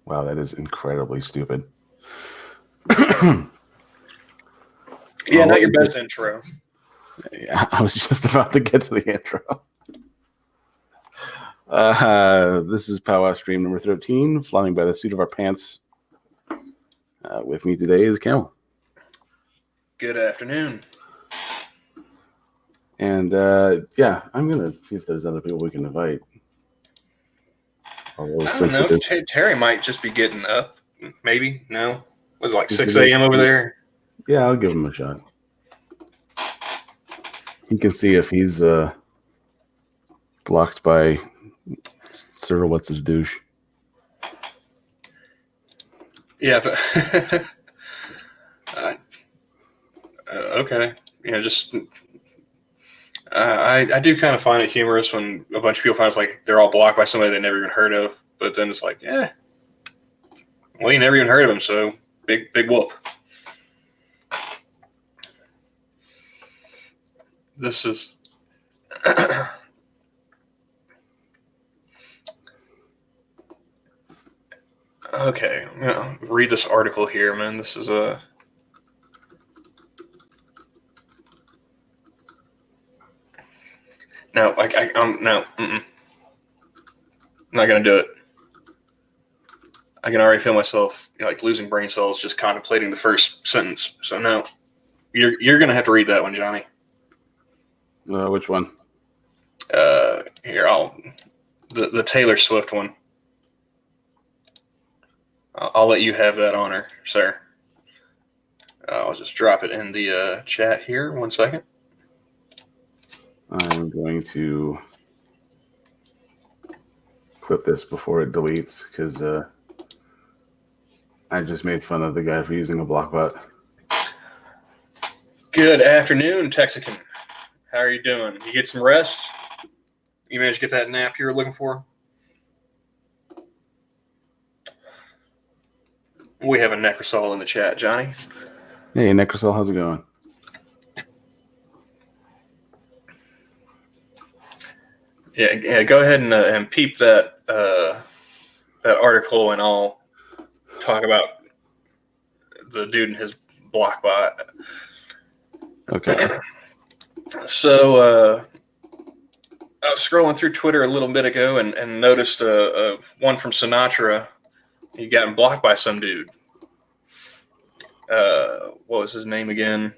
Wow, that is incredibly stupid. Yeah, not your best intro. Yeah, I was just about to get to the intro. This is Pow-wow stream number 13, flying by the seat of our pants. With me today is Camel. Good afternoon. And yeah, I'm going to see if there's other people we can invite. I don't know. Terry might just be getting up. Maybe. No? Was it like 6 a.m. over there? Yeah, I'll give him a shot. He can see if he's blocked by Sir What's His Douche. Yeah, but okay. Just I do kind of find it humorous when a bunch of people find it's like they're all blocked by somebody they never even heard of. But then it's like, well, you never even heard of him, so big whoop. This is okay. I'm gonna read this article here, man. This is a. No, no. I'm not gonna do it. I can already feel myself like losing brain cells just contemplating the first sentence. So no, you're gonna have to read that one, Johnny. Which one? Here the Taylor Swift one. I'll let you have that honor, sir. I'll just drop it in the chat here. 1 second. I'm going to clip this before it deletes because I just made fun of the guy for using a block bot. Good afternoon, Texican. How are you doing? You get some rest? You managed to get that nap you were looking for? We have a Necrosol in the chat, Johnny. Hey, Necrosol, how's it going? Yeah. Go ahead and peep that article, and I'll talk about the dude and his block bot. Okay. So I was scrolling through Twitter a little bit ago and noticed one from Sinatra. He got blocked by some dude. What was his name again?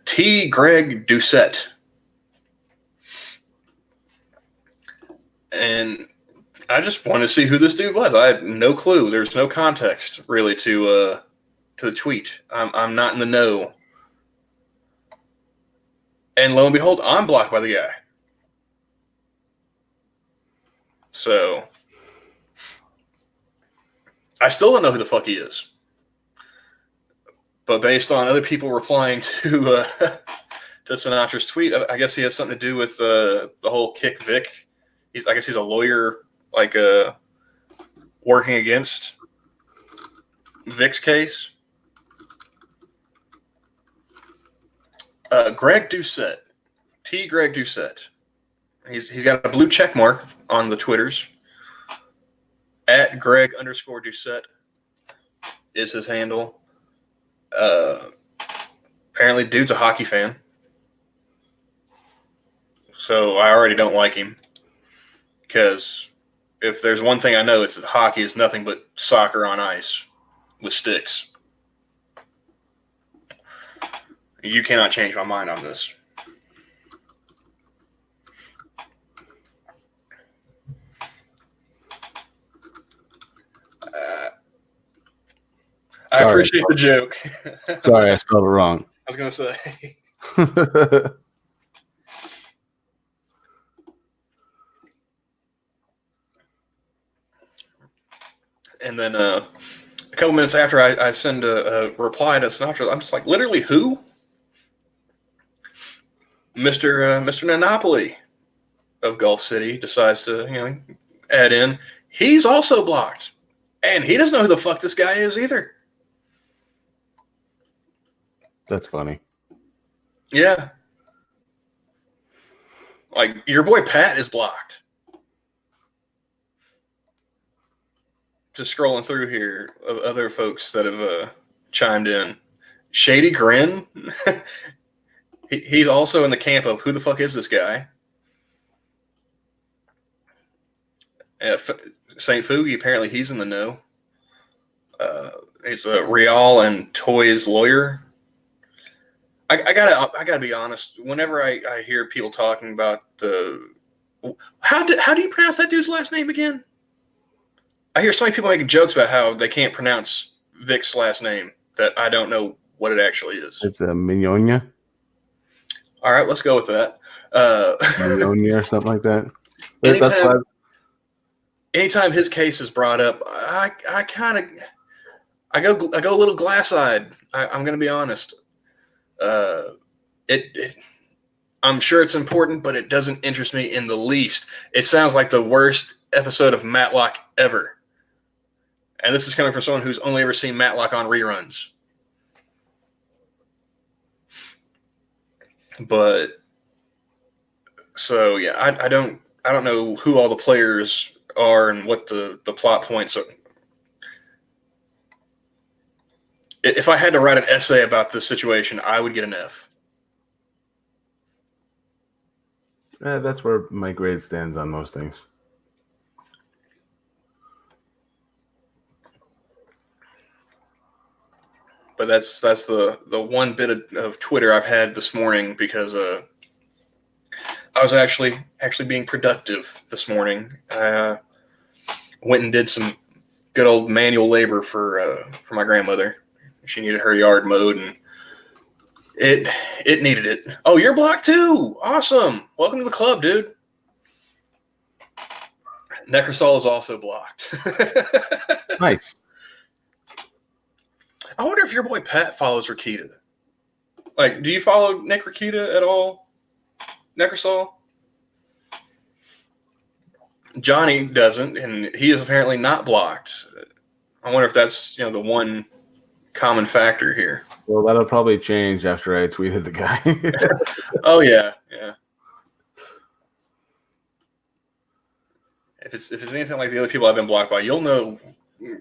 T. Greg Doucette. And I just wanted to see who this dude was. I had no clue. There's no context really to the tweet. I'm not in the know. And lo and behold, I'm blocked by the guy. So I still don't know who the fuck he is. But based on other people replying to Sinatra's tweet, I guess he has something to do with the whole kick Vic. I guess he's a lawyer, like working against Vic's case. Greg Doucette, T. Greg Doucette. He's got a blue check mark on the Twitters. At Greg_Doucette is his handle. Apparently, dude's a hockey fan. So I already don't like him. Because if there's one thing I know, it's that hockey is nothing but soccer on ice with sticks. You cannot change my mind on this. I appreciate the joke. Sorry, I spelled it wrong. I was going to say. And then a couple minutes after I send a reply to Sinatra, I'm just like, literally who? Mr. Nanopoli of Gulf City decides to add in. He's also blocked. And he doesn't know who the fuck this guy is either. That's funny. Yeah. Like, your boy Pat is blocked. just scrolling through here of other folks that have chimed in. Shady Grin, he's also in the camp of who the fuck is this guy? St. Fugi, apparently he's in the know. He's a Real and Toys lawyer. I gotta be honest. Whenever I hear people talking about how do you pronounce that dude's last name again? I hear so many people making jokes about how they can't pronounce Vic's last name that I don't know what it actually is. It's a Mignonia. All right, let's go with that. Mignonia or something like that. Anytime his case is brought up, I go a little glass-eyed. I'm going to be honest. I'm sure it's important, but it doesn't interest me in the least. It sounds like the worst episode of Matlock ever. And this is coming from someone who's only ever seen Matlock on reruns. But so yeah, I don't know who all the players are and what the plot points are. If I had to write an essay about this situation, I would get an F. That's where my grade stands on most things. But that's the one bit of Twitter I've had this morning because I was actually being productive this morning. Went and did some good old manual labor for my grandmother. She needed her yard mowed, and it needed it. Oh, you're blocked too. Awesome. Welcome to the club, dude. Necrosol is also blocked. Nice. I wonder if your boy Pat follows Rakita. Like, do you follow Nick Rakita at all? Necrosol? Johnny doesn't, and he is apparently not blocked. I wonder if that's the one common factor here. Well, that'll probably change after I tweeted the guy. Oh yeah. If it's anything like the other people I've been blocked by, you'll know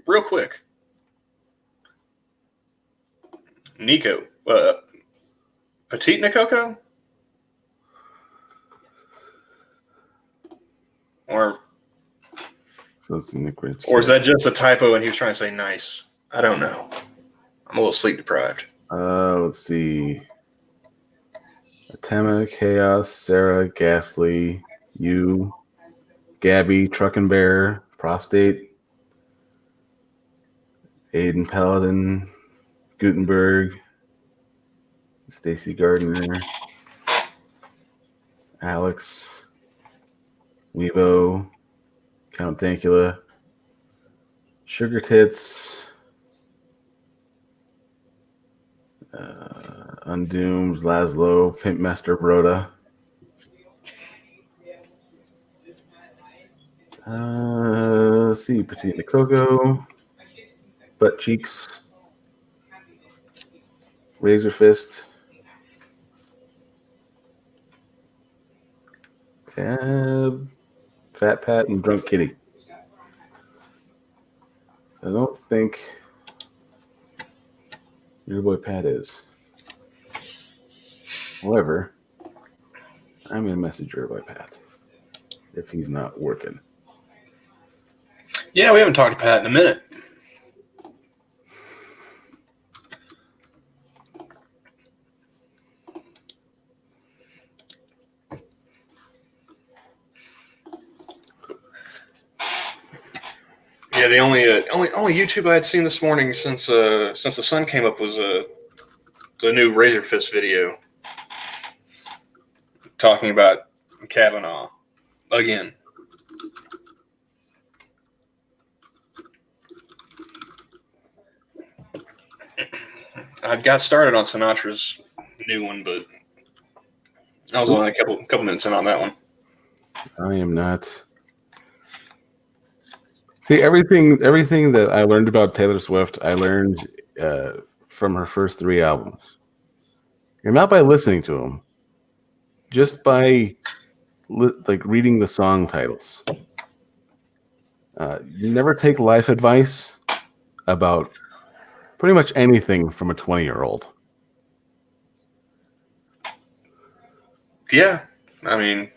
real quick. Nico, Petite Nikoko, or So it's Nick Rich. Or is that just a typo and he was trying to say nice? I don't know. I'm a little sleep deprived. Let's see. Atema, Chaos, Sarah, Ghastly, you, Gabby, Truckin' Bear, Prostate, Aiden Paladin, Gutenberg, Stacy Gardner, Alex, Weevo, Count Dankula, Sugar Tits, Undoomed, Laszlo, Pimpmaster Broda. Let's see, Petite Nikoko, Butt Cheeks, Razor Fist, Tab, Fat Pat, and Drunk Kitty. So I don't think your boy Pat is. However, I'm going to message your boy Pat if he's not working. Yeah, we haven't talked to Pat in a minute. Yeah, the only YouTube I had seen this morning since the sun came up was the new Razor Fist video talking about Kavanaugh again. I got started on Sinatra's new one, but I was only a couple minutes in on that one. I am not. See, everything that I learned about Taylor Swift, I learned from her first 3 albums. And not by listening to them, just by reading the song titles. You never take life advice about pretty much anything from a 20-year-old. Yeah, I mean,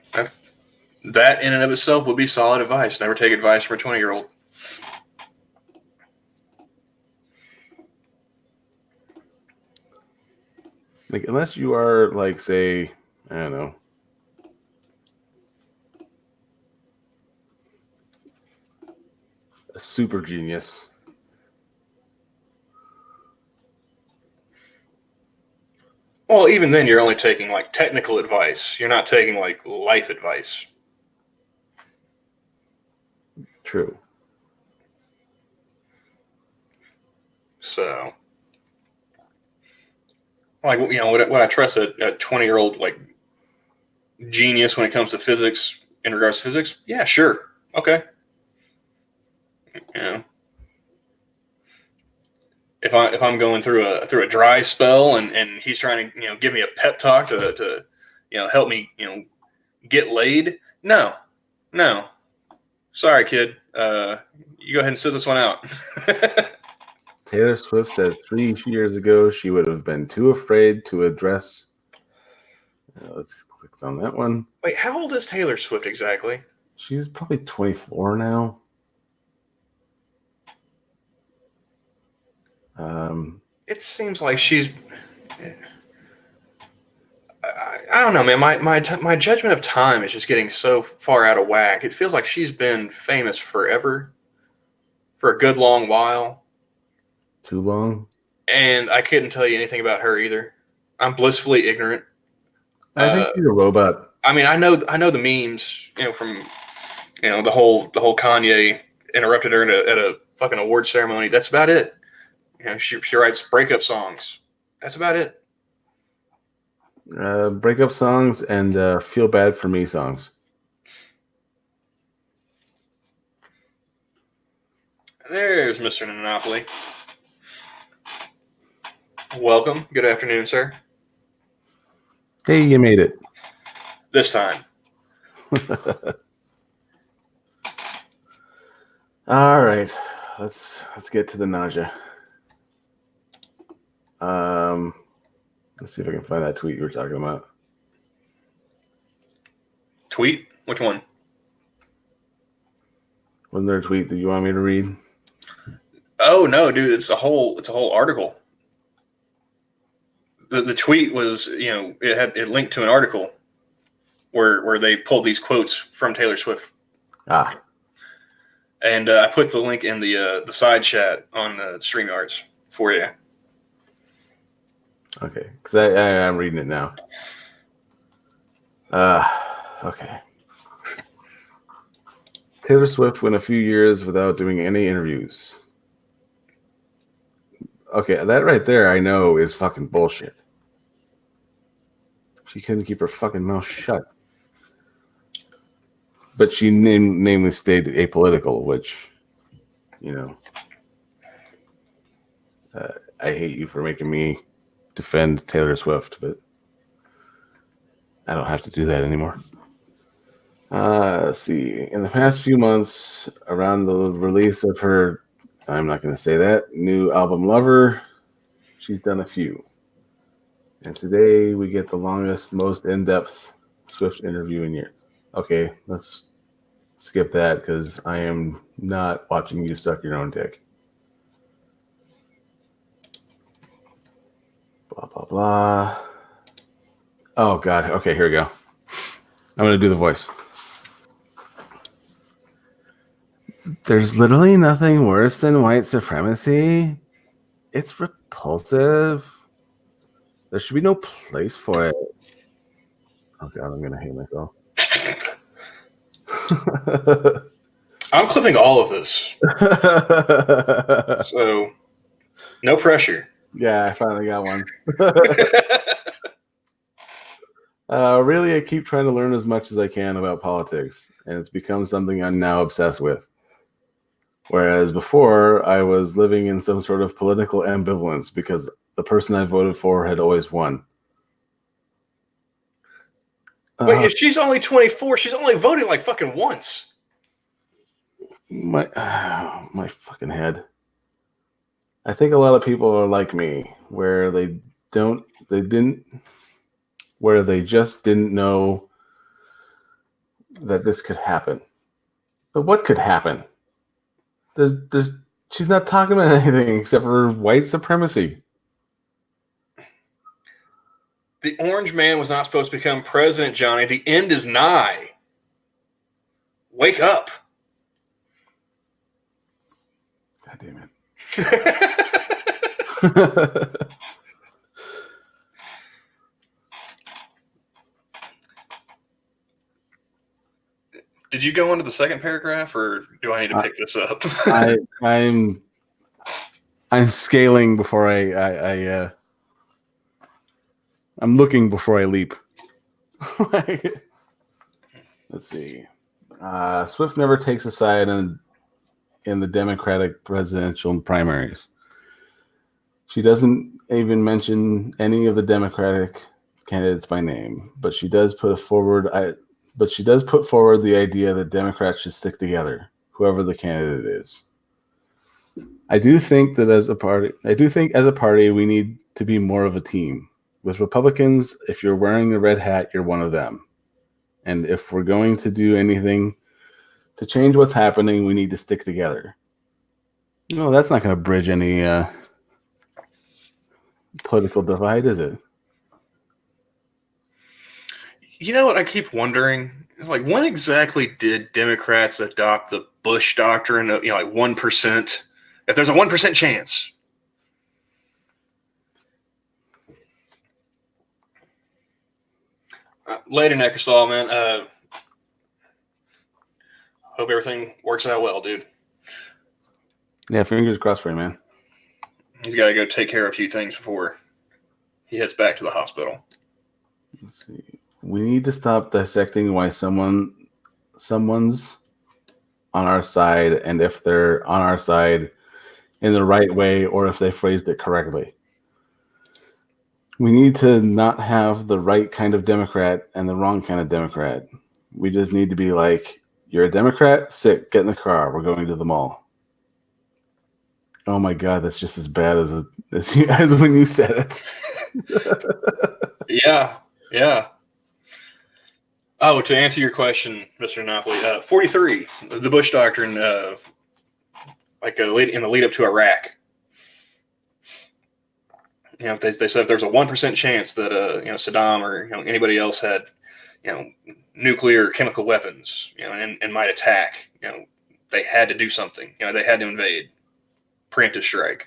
that in and of itself would be solid advice. Never take advice from a 20-year-old. Like, unless you are, like, say, I don't know, a super genius. Well, even then, you're only taking like technical advice. You're not taking like life advice. True. So, like, would I trust a 20-year-old like genius when it comes to physics in regards to physics? Yeah, sure, okay. You know, if I'm going through a dry spell and he's trying to give me a pep talk to help me get laid, no, sorry kid, you go ahead and sit this one out. Taylor Swift said 3 years ago she would have been too afraid to address. Let's click on that one. Wait, how old is Taylor Swift exactly? She's probably 24 now. It seems like she's. I don't know, man. My judgment of time is just getting so far out of whack. It feels like she's been famous forever, for a good long while. Too long? And I couldn't tell you anything about her either. I'm blissfully ignorant. I think she's a robot. I mean, I know the memes, from the whole Kanye interrupted her at a fucking award ceremony. That's about it. She writes breakup songs. That's about it. Breakup songs and feel bad for me songs. There's Mr. Monopoly. Welcome. Good afternoon, sir. Hey, you made it. This time. All right, let's get to the nausea. Let's see if I can find that tweet you were talking about. Tweet? Which one? Wasn't there a tweet that you want me to read? Oh no, dude! It's a whole article. The tweet was it linked to an article where they pulled these quotes from Taylor Swift. And I put the link in the side chat on the StreamYards for you. Okay, because I'm reading it now. Okay. Taylor Swift went a few years without doing any interviews. Okay, that right there I know is fucking bullshit. She couldn't keep her fucking mouth shut. But she namely stayed apolitical, which, I hate you for making me defend Taylor Swift, but I don't have to do that anymore. Let's see. In the past few months, around the release of her, I'm not going to say that, new album Lover, she's done a few. And today we get the longest, most in-depth Swift interview in years. Okay, let's skip that because I am not watching you suck your own dick. Blah, blah, blah. Oh, God. Okay, here we go. I'm going to do the voice. There's literally nothing worse than white supremacy. It's repulsive. There should be no place for it. Oh, God, I'm going to hate myself. I'm clipping all of this. So, no pressure. Yeah, I finally got one. Really, I keep trying to learn as much as I can about politics, and it's become something I'm now obsessed with. Whereas before, I was living in some sort of political ambivalence because the person I voted for had always won. Wait, if she's only 24, she's only voting like fucking once. my fucking head. I think a lot of people are like me, where they just didn't know that this could happen. But what could happen? There's she's not talking about anything except for white supremacy. The orange man was not supposed to become president, Johnny. The end is nigh. Wake up. God damn it. Did you go into the second paragraph, or do I need to pick this up? I'm scaling before I'm looking before I leap. Let's see. Swift never takes a side in the Democratic presidential primaries. She doesn't even mention any of the Democratic candidates by name, but she does put forward the idea that Democrats should stick together, whoever the candidate is. I do think as a party we need to be more of a team. With Republicans, if you're wearing the red hat, you're one of them. And if we're going to do anything to change what's happening, we need to stick together. No, that's not going to bridge any political divide, is it? You know what I keep wondering? Like, when exactly did Democrats adopt the Bush doctrine of, like 1%? If there's a 1% chance. Later, Neckersall, man. Hope everything works out well, dude. Yeah, fingers crossed for you, man. He's got to go take care of a few things before he heads back to the hospital. Let's see. We need to stop dissecting why someone's on our side, and if they're on our side in the right way or if they phrased it correctly. We need to not have the right kind of Democrat and the wrong kind of Democrat. We just need to be like, you're a Democrat? Sick. Get in the car. We're going to the mall. Oh my God, that's just as bad as when you said it. Yeah. Oh, to answer your question, Mr. Napoli, 43, the Bush doctrine, in the lead up to Iraq. You know, they said if there's a 1% chance that Saddam or anybody else had nuclear or chemical weapons, and might attack, they had to do something. They had to invade, preemptive strike.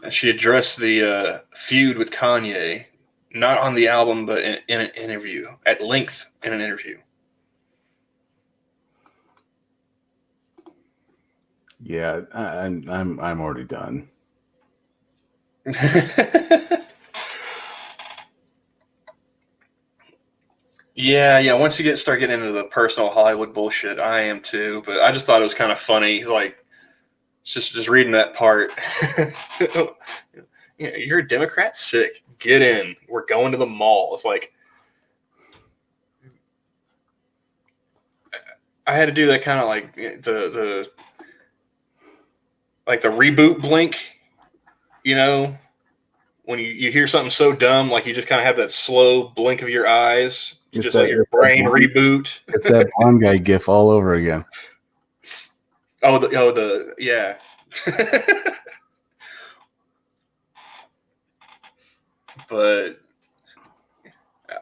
And she addressed the feud with Kanye, not on the album, but in an interview, at length in an interview. Yeah, I'm already done. Yeah. Once you start getting into the personal Hollywood bullshit, I am too. But I just thought it was kind of funny, like just reading that part. You're a Democrat? Sick. Get in. We're going to the mall. It's like I had to do that kind of like the reboot blink, when you hear something so dumb, like you just kind of have that slow blink of your eyes. It's just like your brain reboot. It's that blonde guy gif all over again. Yeah. But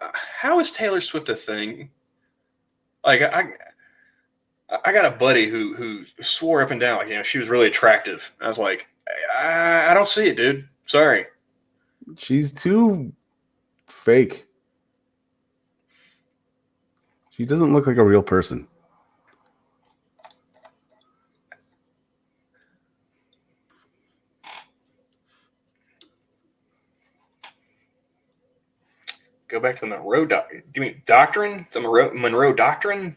how is Taylor Swift a thing? Like I got a buddy who swore up and down like she was really attractive. I was like, I don't see it, dude. Sorry. She's too fake. She doesn't look like a real person. Go back to the Monroe Doctrine. Do you mean Doctrine? The Monroe Doctrine?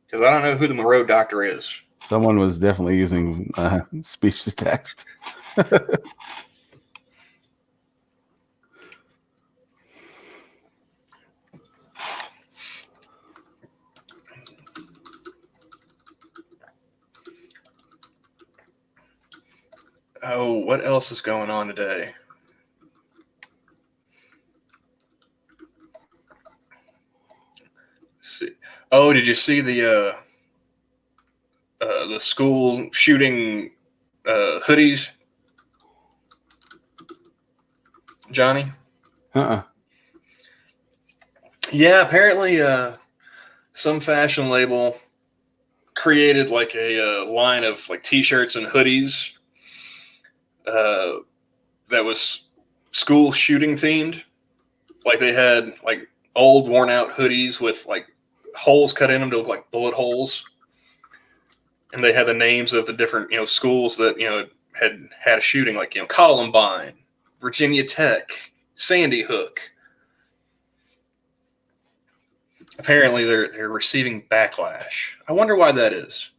Because I don't know who the Monroe Doctor is. Someone was definitely using speech to text. Oh, what else is going on today? Let's see. Oh, did you see the school shooting hoodies, Johnny? Uh-uh. Yeah, apparently some fashion label created like a line of like t-shirts and hoodies uh, that was school shooting themed. Like they had like old worn out hoodies with like holes cut in them to look like bullet holes, and they had the names of the different schools that had a shooting, like Columbine, Virginia Tech, Sandy Hook. Apparently, they're receiving backlash. I wonder why that is.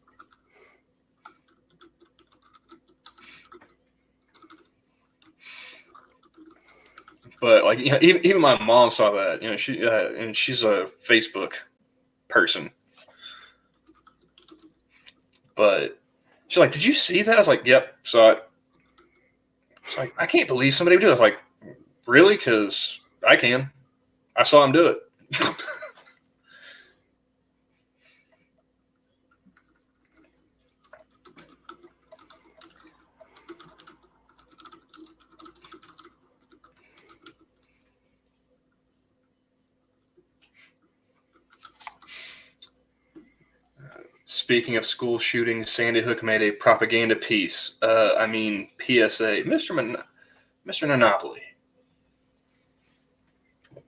But like even my mom saw that. And she's a Facebook person. But she's like, "Did you see that?" I was like, "Yep, saw it." She's like, "I can't believe somebody would do it." I was like, "Really? Because I can. I saw him do it." Speaking of school shootings, Sandy Hook made a propaganda piece. PSA, Mr. Monopoly.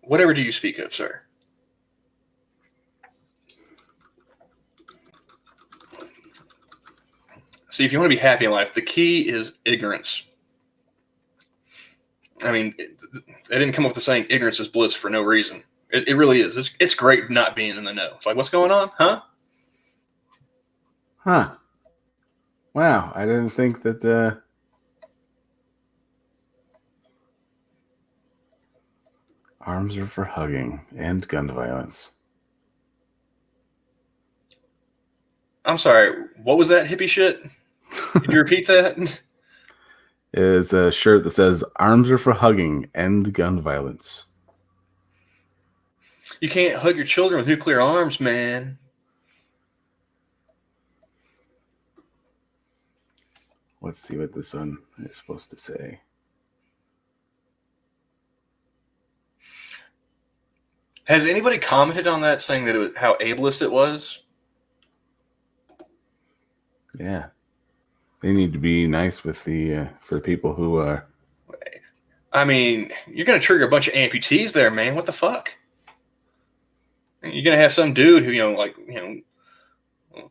Whatever do you speak of, sir? See, if you want to be happy in life, the key is ignorance. I mean, they didn't come up with the saying "ignorance is bliss" for no reason. It really is. It's great not being in the know. It's like, what's going on, huh? Huh. Wow, I didn't think that arms are for hugging and gun violence. I'm sorry. What was that hippie shit? Could you repeat that? Is a shirt that says "Arms are for hugging, end gun violence." You can't hug your children with nuclear arms, man. Let's see what this one is supposed to say. Has anybody commented on that saying that how ableist it was? Yeah, they need to be nice with the for the people who are. I mean, you're going to trigger a bunch of amputees there, man. What the fuck? You're going to have some dude who,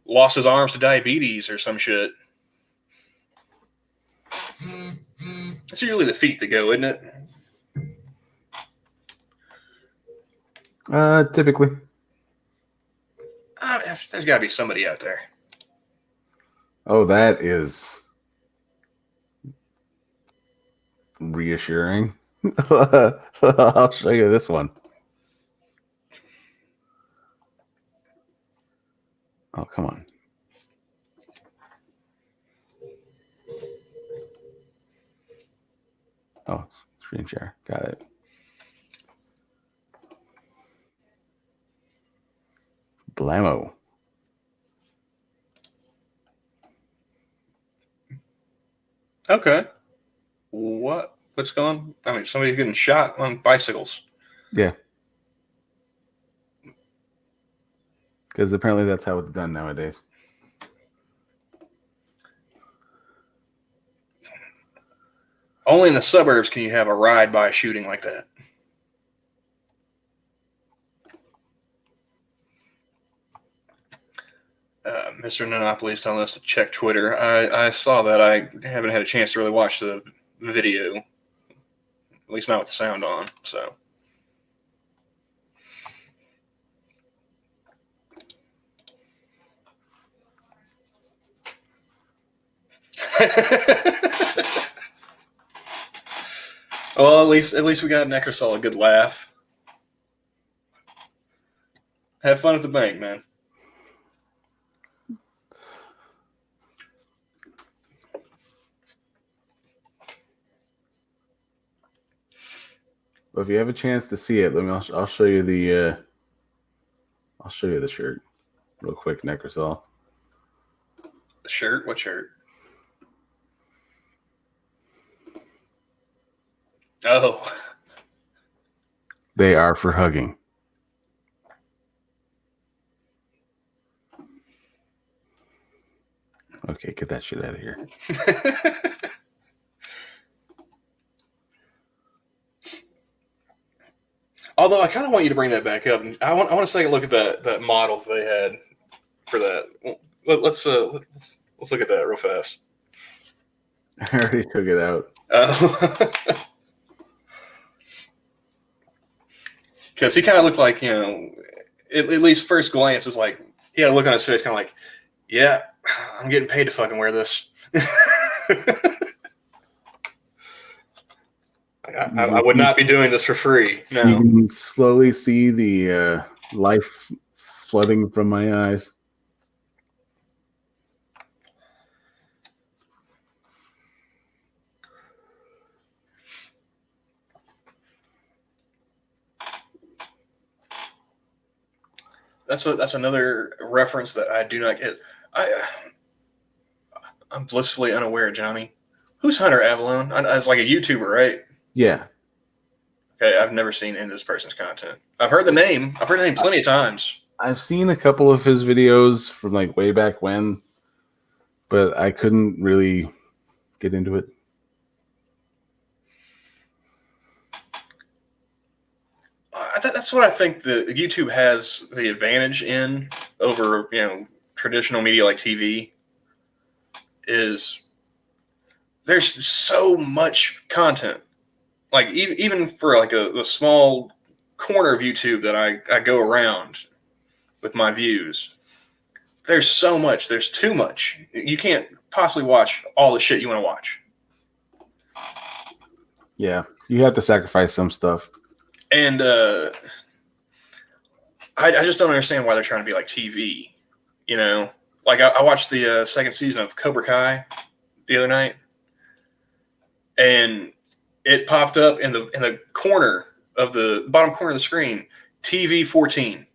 lost his arms to diabetes or some shit. It's usually the feet that go, isn't it? Typically. There's got to be somebody out there. Oh, that is reassuring. I'll show you this one. Oh, come on. Oh, screen share. Got it. Blammo. Okay. What's going on? I mean, somebody's getting shot on bicycles. Yeah. Because apparently that's how it's done nowadays. Only in the suburbs can you have a ride-by shooting like that. Mr. Monopoly is telling us to check Twitter. I saw that. I haven't had a chance to really watch the video, at least not with the sound on. So. Well, at least we got Necrosol a good laugh. Have fun at the bank, man. But if you have a chance to see it, I'll show you the shirt real quick, Necrosol. The shirt? What shirt? Oh. They are for hugging. Okay, get that shit out of here. Although I kind of want you to bring that back up. I want to take a look at that model they had for that. Let's look at that real fast. I already took it out. Because he kind of looked like, at least first glance, was like, he had a look on his face kind of like, yeah, I'm getting paid to fucking wear this. I would not be doing this for free. No. You can slowly see the life flooding from my eyes. That's another reference that I do not get. I'm blissfully unaware, Johnny. Who's Hunter Avalon? It's like a YouTuber, right? Yeah. Okay, I've never seen any of this person's content. I've heard the name. I've heard the name plenty of times. I've seen a couple of his videos from like way back when, but I couldn't really get into it. That's what I think the YouTube has the advantage in over traditional media like TV is there's so much content. Like even for like a small corner of YouTube that I go around with my views, there's so much. There's too much. You can't possibly watch all the shit you want to watch. Yeah, you have to sacrifice some stuff. And I just don't understand why they're trying to be like TV. Like I watched the second season of Cobra Kai the other night, and it popped up in the corner of the bottom corner of the screen, TV 14.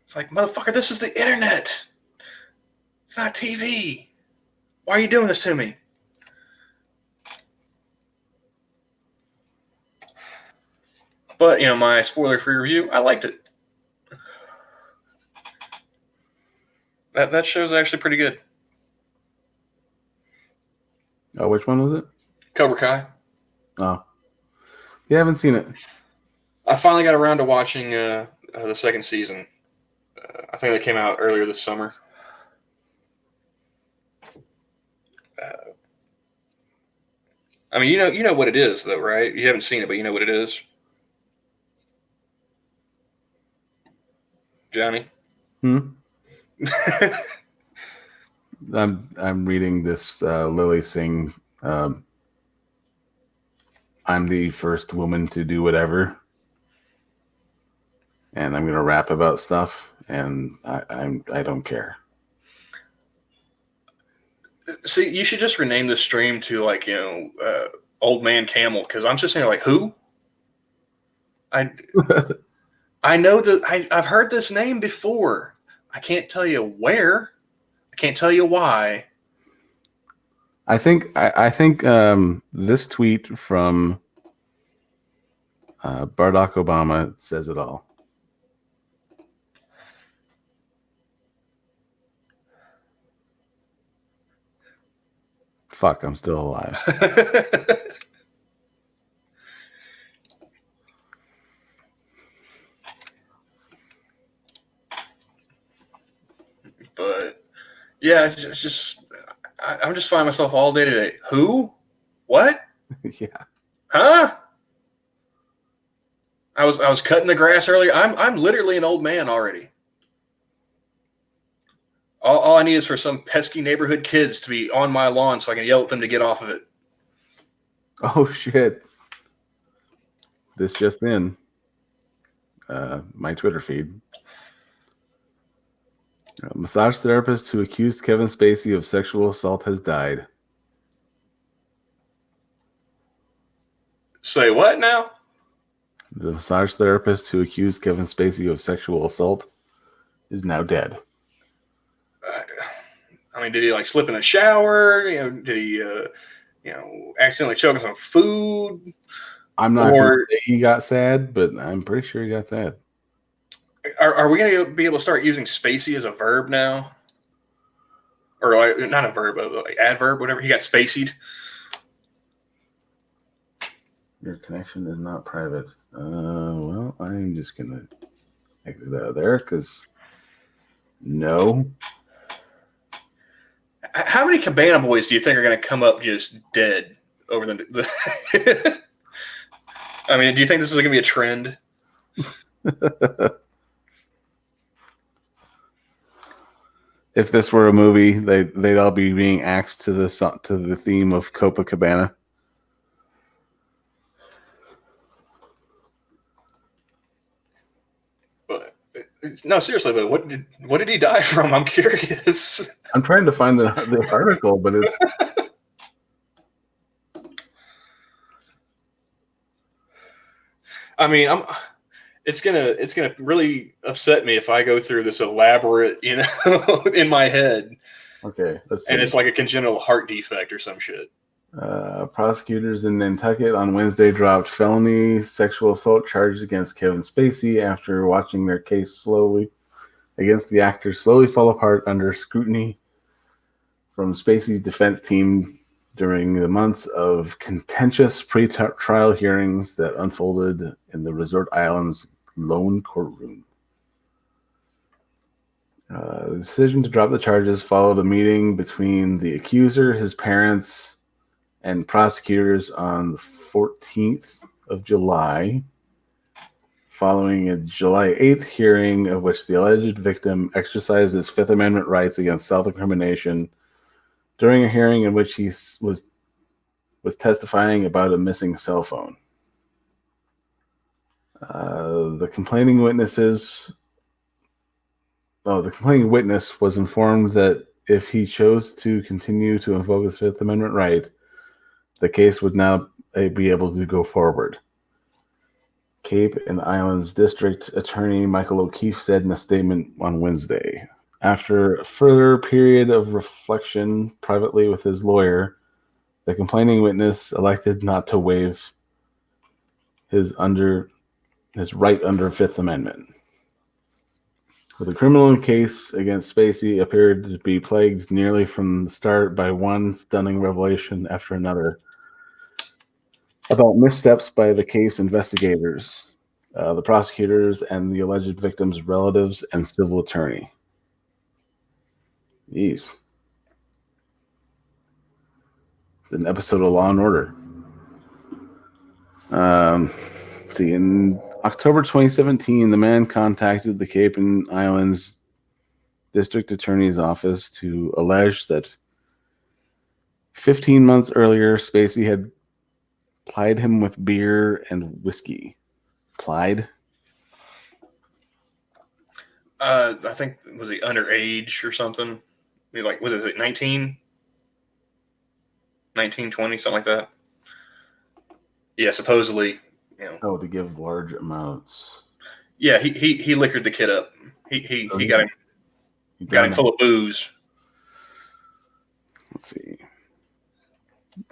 It's like, motherfucker, this is the internet. It's not TV. Why are you doing this to me? But, my spoiler-free review, I liked it. That show's actually pretty good. Oh, which one was it? Cobra Kai. Oh. You haven't seen it. I finally got around to watching the second season. I think they came out earlier this summer. I mean, you know what it is, though, right? You haven't seen it, but you know what it is. Johnny? I'm reading this Lily Singh. I'm the first woman to do whatever, and I'm gonna rap about stuff, and I don't care. See, you should just rename this stream to like Old Man Camel, because I'm just saying like who? I know that I've heard this name before. I can't tell you where. I can't tell you why. I think this tweet from Barack Obama says it all. Fuck, I'm still alive. But yeah, it's just I'm just finding myself all day today. Who? What? Yeah. Huh? I was cutting the grass earlier. I'm literally an old man already. All I need is for some pesky neighborhood kids to be on my lawn so I can yell at them to get off of it. Oh shit. This just in. My Twitter feed. A massage therapist who accused Kevin Spacey of sexual assault has died. Say what now? The massage therapist who accused Kevin Spacey of sexual assault is now dead. I mean, did he like slip in a shower? Did he, accidentally choke on some food? I'm not going to say he got sad, but I'm pretty sure he got sad. Are we going to be able to start using Spacey as a verb now? Or like not a verb, but like adverb, whatever. He got spaceyed. Your connection is not private. Well, I'm just going to exit out of there because no. How many Cabana Boys do you think are going to come up just dead over the I mean, do you think this is going to be a trend? If this were a movie, they'd all be being axed to the theme of Copacabana. But no, seriously though, what did he die from? I'm curious. I'm trying to find the article, but it's. I mean, it's gonna really upset me if I go through this elaborate, in my head. Okay, let's see. And it's like a congenital heart defect or some shit. Prosecutors in Nantucket on Wednesday dropped felony sexual assault charges against Kevin Spacey after watching their case against the actor slowly fall apart under scrutiny from Spacey's defense team during the months of contentious pre-trial hearings that unfolded in the resort island's lone courtroom. The decision to drop the charges followed a meeting between the accuser, his parents, and prosecutors on the 14th of July, following a July 8th hearing of which the alleged victim exercised his Fifth Amendment rights against self-incrimination during a hearing in which he was testifying about a missing cell phone. The complaining witness was informed that if he chose to continue to invoke his Fifth Amendment right, the case would now be able to go forward. Cape and Islands District Attorney Michael O'Keefe said in a statement on Wednesday. After a further period of reflection privately with his lawyer, the complaining witness elected not to waive his right under Fifth Amendment. The criminal case against Spacey appeared to be plagued nearly from the start by one stunning revelation after another about missteps by the case investigators, the prosecutors, and the alleged victims' relatives and civil attorney. Jeez. It's an episode of Law and Order. See, in October 2017, the man contacted the Cape and Islands District Attorney's Office to allege that 15 months earlier, Spacey had plied him with beer and whiskey. Plied? I think, was he underage or something? Like, what is it, 19? 19, 20, something like that? Yeah, supposedly, to give large amounts. Yeah, he liquored the kid up. He got him full of booze. Let's see.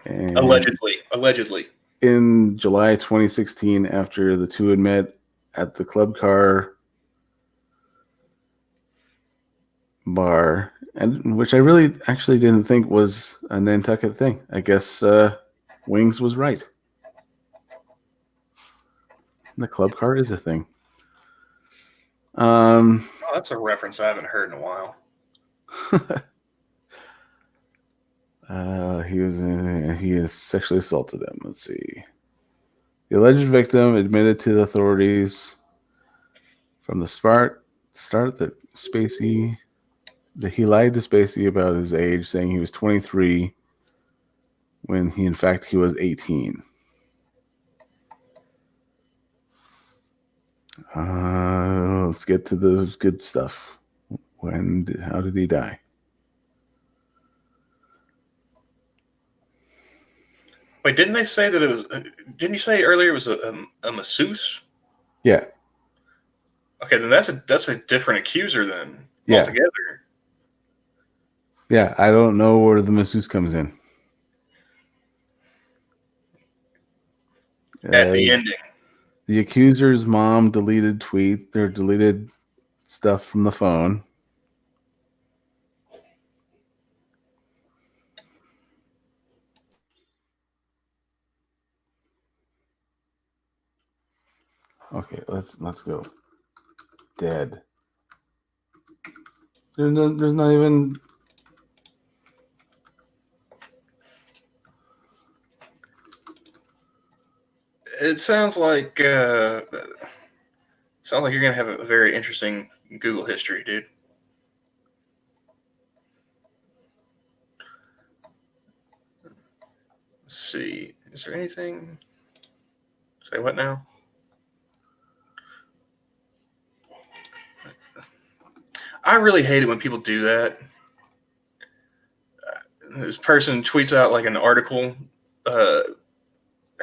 And allegedly. In July 2016, after the two had met at the Club Car bar, and which I really actually didn't think was a Nantucket thing. I guess Wings was right. The Club Car is a thing. That's a reference I haven't heard in a while. He has sexually assaulted him. Let's see. The alleged victim admitted to the authorities from the start that he lied to Spacey about his age, saying he was 23 when in fact he was 18. Let's get to the good stuff. How did he die? Wait, didn't they say that it was? Didn't you say earlier it was a masseuse? Yeah. Okay, then that's a different accuser then Yeah. altogether. Yeah. I don't know where the masseuse comes in. At the ending. The accuser's mom deleted deleted stuff from the phone. Okay, let's go. Dead. There's not even. It sounds like you're gonna have a very interesting Google history, dude. Let's see. Is there anything? Say what now? I really hate it when people do that. This person tweets out like an article uh,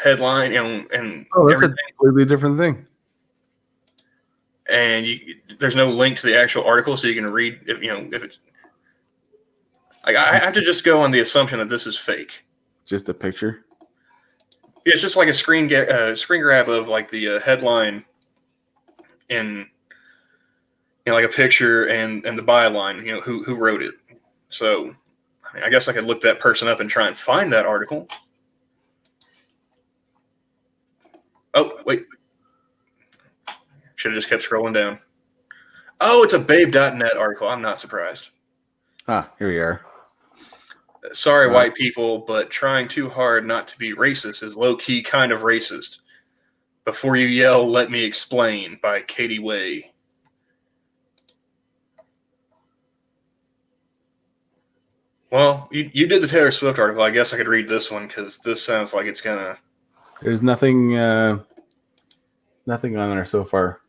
headline, and Oh, that's everything, a completely different thing. and there's no link to the actual article, so you can read if it's like I have to just go on the assumption that this is fake. Just a picture. It's just like a screen grab of like the headline and like a picture and the byline, who wrote it. So I guess I could look that person up and try and find that article. Oh, wait. Should have just kept scrolling down. Oh, it's a babe.net article. I'm not surprised. Ah, here we are. Sorry, white people, but trying too hard not to be racist is low-key kind of racist. Before you yell, let me explain, by Katie Way. Well, you did the Taylor Swift article. I guess I could read this one because this sounds like it's gonna. There's nothing on there so far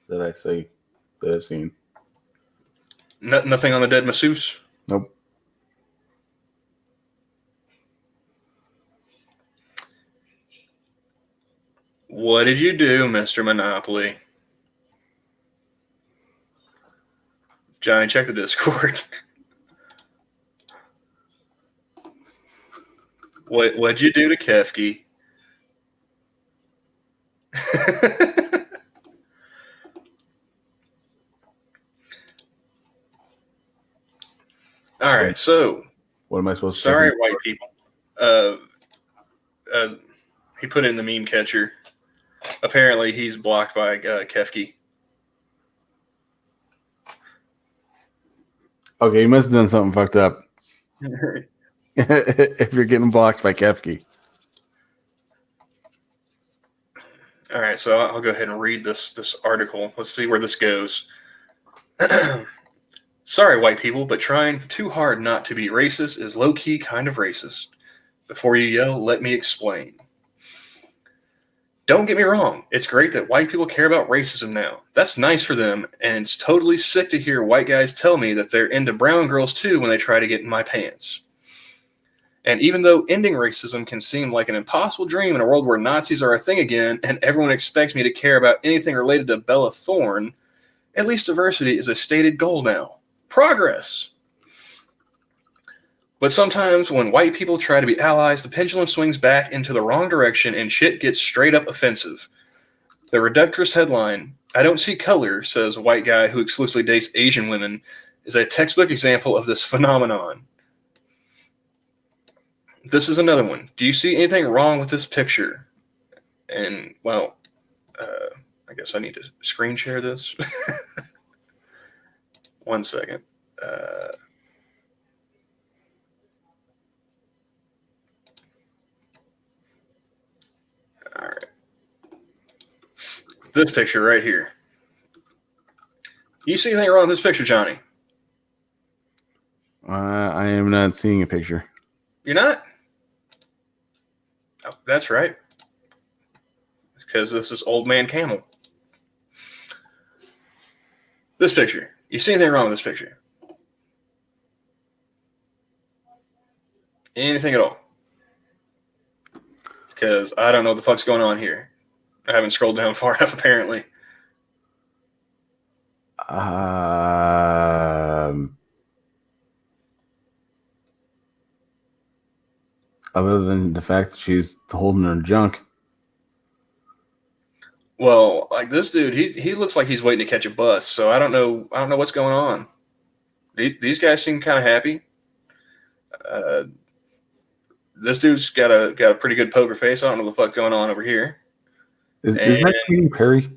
that I've seen. Nothing on the dead masseuse? Nope. What did you do, Mr. Monopoly? Johnny, check the Discord. What'd you do to Kefke? All right, so what am I supposed to say? Sorry, white people. He put it in the meme catcher. Apparently, he's blocked by Kefke. Okay, you must have done something fucked up. If you're getting blocked by Kefke. All right, so I'll go ahead and read this article. Let's see where this goes. Sorry, white people, but trying too hard not to be racist is low-key kind of racist. Before you yell, let me explain. Don't get me wrong, it's great that white people care about racism now. That's nice for them, and it's totally sick to hear white guys tell me that they're into brown girls too when they try to get in my pants. And even though ending racism can seem like an impossible dream in a world where Nazis are a thing again and everyone expects me to care about anything related to Bella Thorne, at least diversity is a stated goal now. Progress! But sometimes when white people try to be allies, the pendulum swings back into the wrong direction and shit gets straight up offensive. The reductress headline, I don't see color, says a white guy who exclusively dates Asian women, is a textbook example of this phenomenon. This is another one. Do you see anything wrong with this picture? And, well, I guess I need to screen share this. 1 second. All right. This picture right here. You see anything wrong with this picture, Johnny? I am not seeing a picture. You're not? Oh, that's right. Because this is Old Man Camel. This picture. You see anything wrong with this picture? Anything at all? because I don't know what the fuck's going on here. I haven't scrolled down far enough, apparently. Other than the fact that she's holding her junk. Well, like this dude, he looks like he's waiting to catch a bus. So I don't know what's going on. These guys seem kind of happy. This dude's got a pretty good poker face. I don't know what the fuck going on over here. Is that Katy Perry?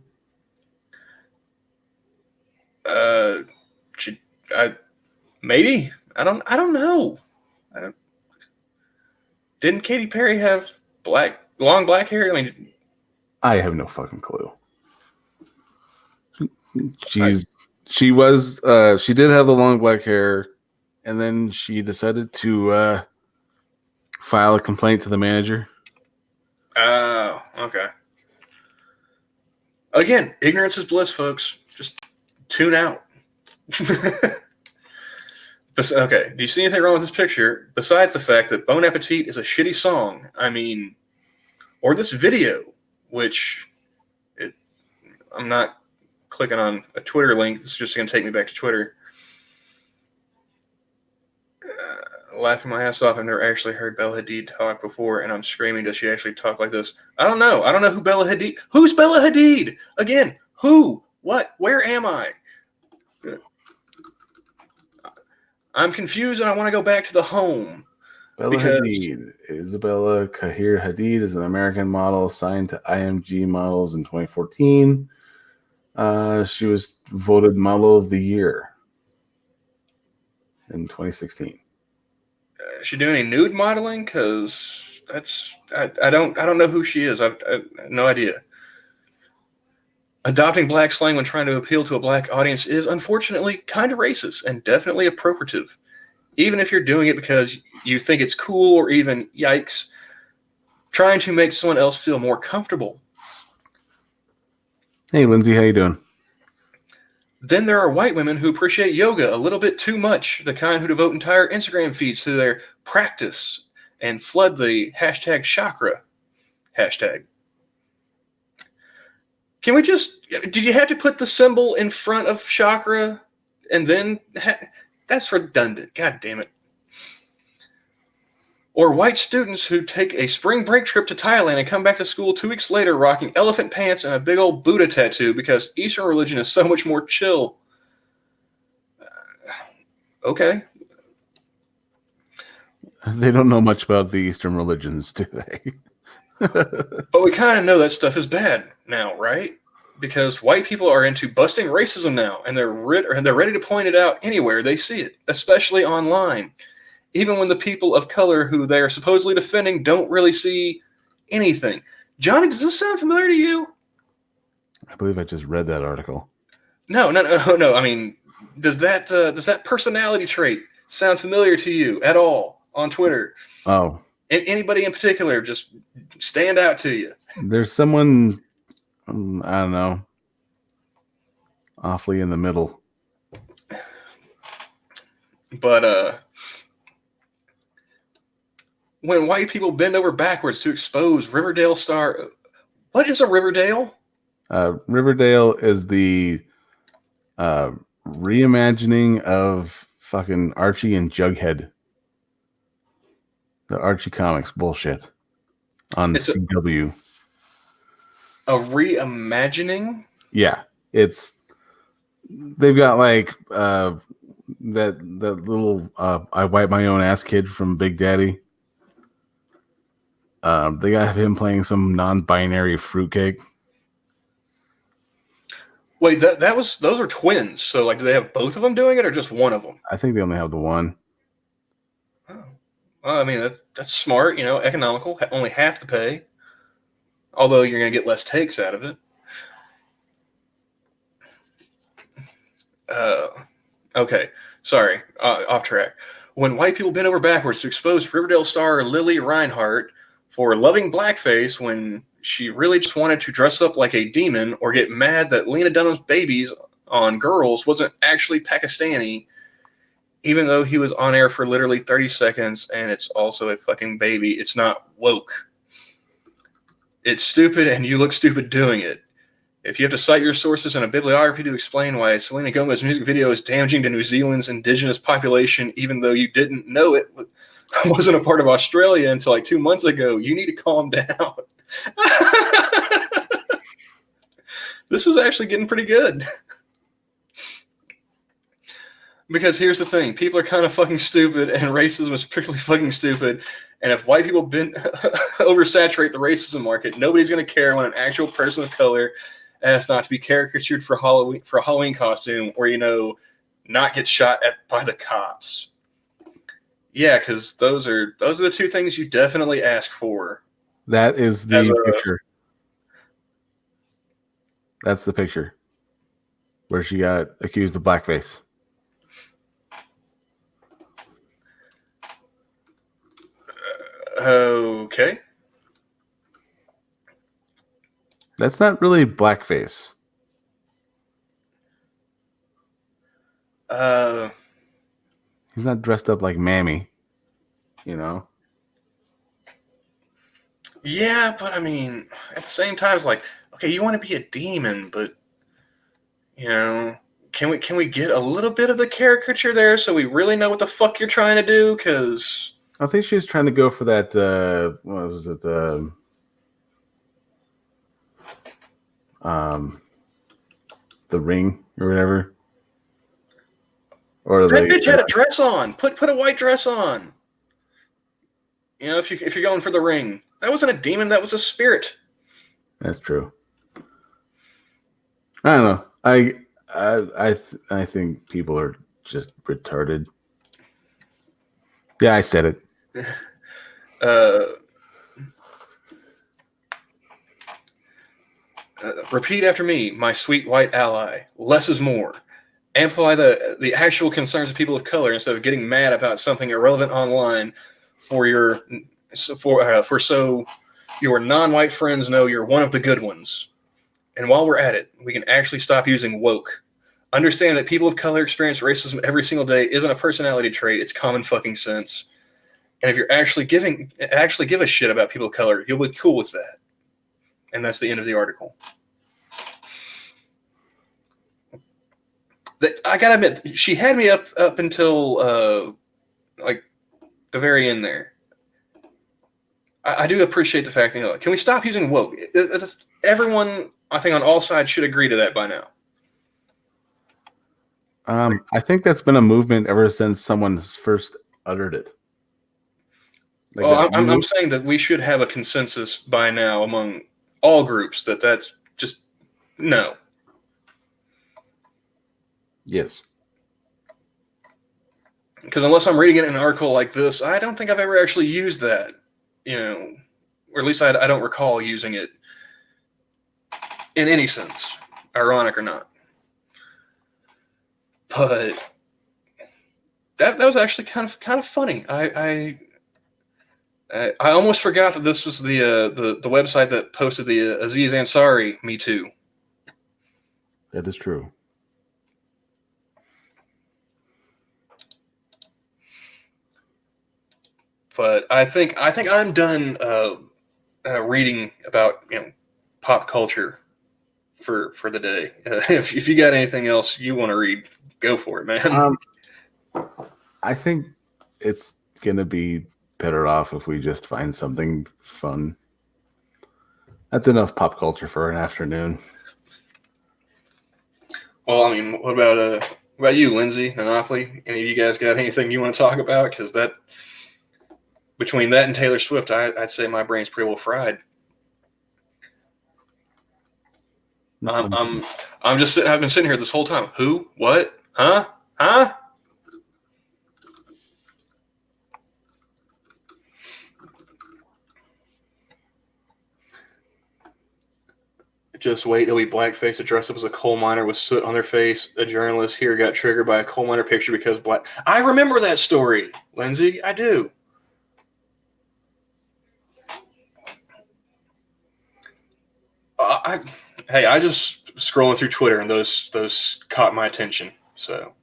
Maybe. I don't know. Didn't Katy Perry have long black hair? I mean, I have no fucking clue. She did have the long black hair, and then she decided to file a complaint to the manager. Oh, okay. Again, ignorance is bliss, folks. Just tune out. Okay, do you see anything wrong with this picture besides the fact that Bon Appetit is a shitty song? I mean, or this video, which I'm not clicking on a Twitter link. It's just going to take me back to Twitter. Laughing my ass off. I've never actually heard Bella Hadid talk before, and I'm screaming, does she actually talk like this? I don't know. I don't know who Bella Hadid... Who's Bella Hadid? Again, who? What? Where am I? I'm confused, and I want to go back to the home. Bella Hadid. Isabella Kahir Hadid is an American model signed to IMG Models in 2014. She was voted Model of the Year in 2016. Is she doing any nude modeling? Because I don't know who she is. I have no idea. Adopting black slang when trying to appeal to a black audience is unfortunately kind of racist and definitely appropriative. Even if you're doing it because you think it's cool or even, yikes, trying to make someone else feel more comfortable. Hey, Lindsay, how you doing? Then there are white women who appreciate yoga a little bit too much, the kind who devote entire Instagram feeds to their practice and flood the hashtag chakra hashtag. Can we just... Did you have to put the symbol in front of chakra and then... That's redundant. God damn it. Or white students who take a spring break trip to Thailand and come back to school 2 weeks later rocking elephant pants and a big old Buddha tattoo because Eastern religion is so much more chill. Okay. They don't know much about the Eastern religions, do they? But we kind of know that stuff is bad now, right? Because white people are into busting racism now, and they're ready to point it out anywhere they see it, especially online. Even when the people of color who they are supposedly defending don't really see anything. Johnny, does this sound familiar to you? I believe I just read that article. No. I mean, does that personality trait sound familiar to you at all on Twitter? Oh. And anybody in particular just stand out to you? There's someone, I don't know, awfully in the middle. But when white people bend over backwards to expose Riverdale star... What is a Riverdale? Riverdale is the reimagining of fucking Archie and Jughead. The Archie comics bullshit on CW. A reimagining? Yeah. They've got like that little I wipe my own ass kid from Big Daddy. They got him playing some non-binary fruitcake. Wait, those are twins. So like, do they have both of them doing it or just one of them? I think they only have the one. Oh. Well, I mean, that's smart, economical, only half the pay. Although you're going to get less takes out of it. Okay, sorry, off track. When white people bend over backwards to expose Riverdale star Lily Reinhart for loving blackface when she really just wanted to dress up like a demon, or get mad that Lena Dunham's babies on Girls wasn't actually Pakistani, even though he was on air for literally 30 seconds and it's also a fucking baby, it's not woke. It's stupid, and you look stupid doing it. If you have to cite your sources and a bibliography to explain why Selena Gomez's music video is damaging to New Zealand's indigenous population, even though you didn't know it wasn't a part of Australia until like 2 months ago, you need to calm down. This is actually getting pretty good. Because here's the thing, people are kind of fucking stupid, and racism is particularly fucking stupid. And if white people oversaturate the racism market, nobody's going to care when an actual person of color asks not to be caricatured for a Halloween costume, or not get shot at by the cops. Yeah, because those are the two things you definitely ask for. That is the picture. That's the picture where she got accused of blackface. Okay. That's not really blackface. He's not dressed up like Mammy, Yeah, but I mean, at the same time, it's like, okay, you want to be a demon, but can we get a little bit of the caricature there so we really know what the fuck you're trying to do? Because I think she was trying to go for that. What was it? The ring or whatever. Or that bitch had a dress on. Put a white dress on. If you're going for the ring, that wasn't a demon. That was a spirit. That's true. I don't know. I think people are just retarded. Yeah, I said it. Repeat after me, my sweet white ally. Less is more. Amplify the actual concerns of people of color instead of getting mad about something irrelevant online so your non-white friends know you're one of the good ones. And while we're at it, we can actually stop using woke. Understand that people of color experience racism every single day isn't a personality trait, it's common fucking sense. And if you're actually give a shit about people of color, you'll be cool with that. And that's the end of the article. I gotta admit, she had me up until like the very end there. I do appreciate the fact that can we stop using woke? Everyone, I think, on all sides should agree to that by now. I think that's been a movement ever since someone first uttered it. I'm saying that we should have a consensus by now among all groups that's just no. Yes. Because unless I'm reading it in an article like this, I don't think I've ever actually used that. Or at least I don't recall using it in any sense, ironic or not. But that was actually kind of funny. I almost forgot that this was the website that posted the Aziz Ansari Me Too. That is true. But I think I'm done reading about pop culture for the day. If you got anything else you want to read, go for it, man. I think it's gonna be better off if we just find something fun. That's enough pop culture for an afternoon. Well, I mean, what about you, Lindsay, Monopoly? Any of you guys got anything you want to talk about? Because between that and Taylor Swift, I'd say my brain's pretty well fried. I'm just I've been sitting here this whole time. Who? What? Huh? Just wait till we blackface a dress up as a coal miner with soot on their face. A journalist here got triggered by a coal miner picture because black. I remember that story, Lindsay. I do. I just scrolling through Twitter and those caught my attention. So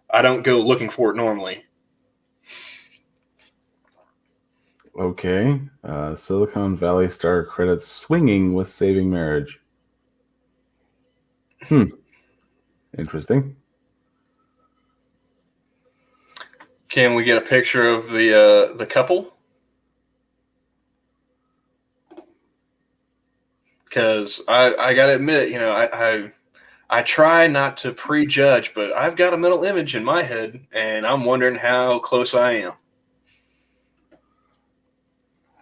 I don't go looking for it normally. Okay. Silicon Valley star credits swinging with saving marriage. Interesting. Can we get a picture of the couple? Because I gotta admit, I try not to prejudge, but I've got a mental image in my head, and I'm wondering how close I am.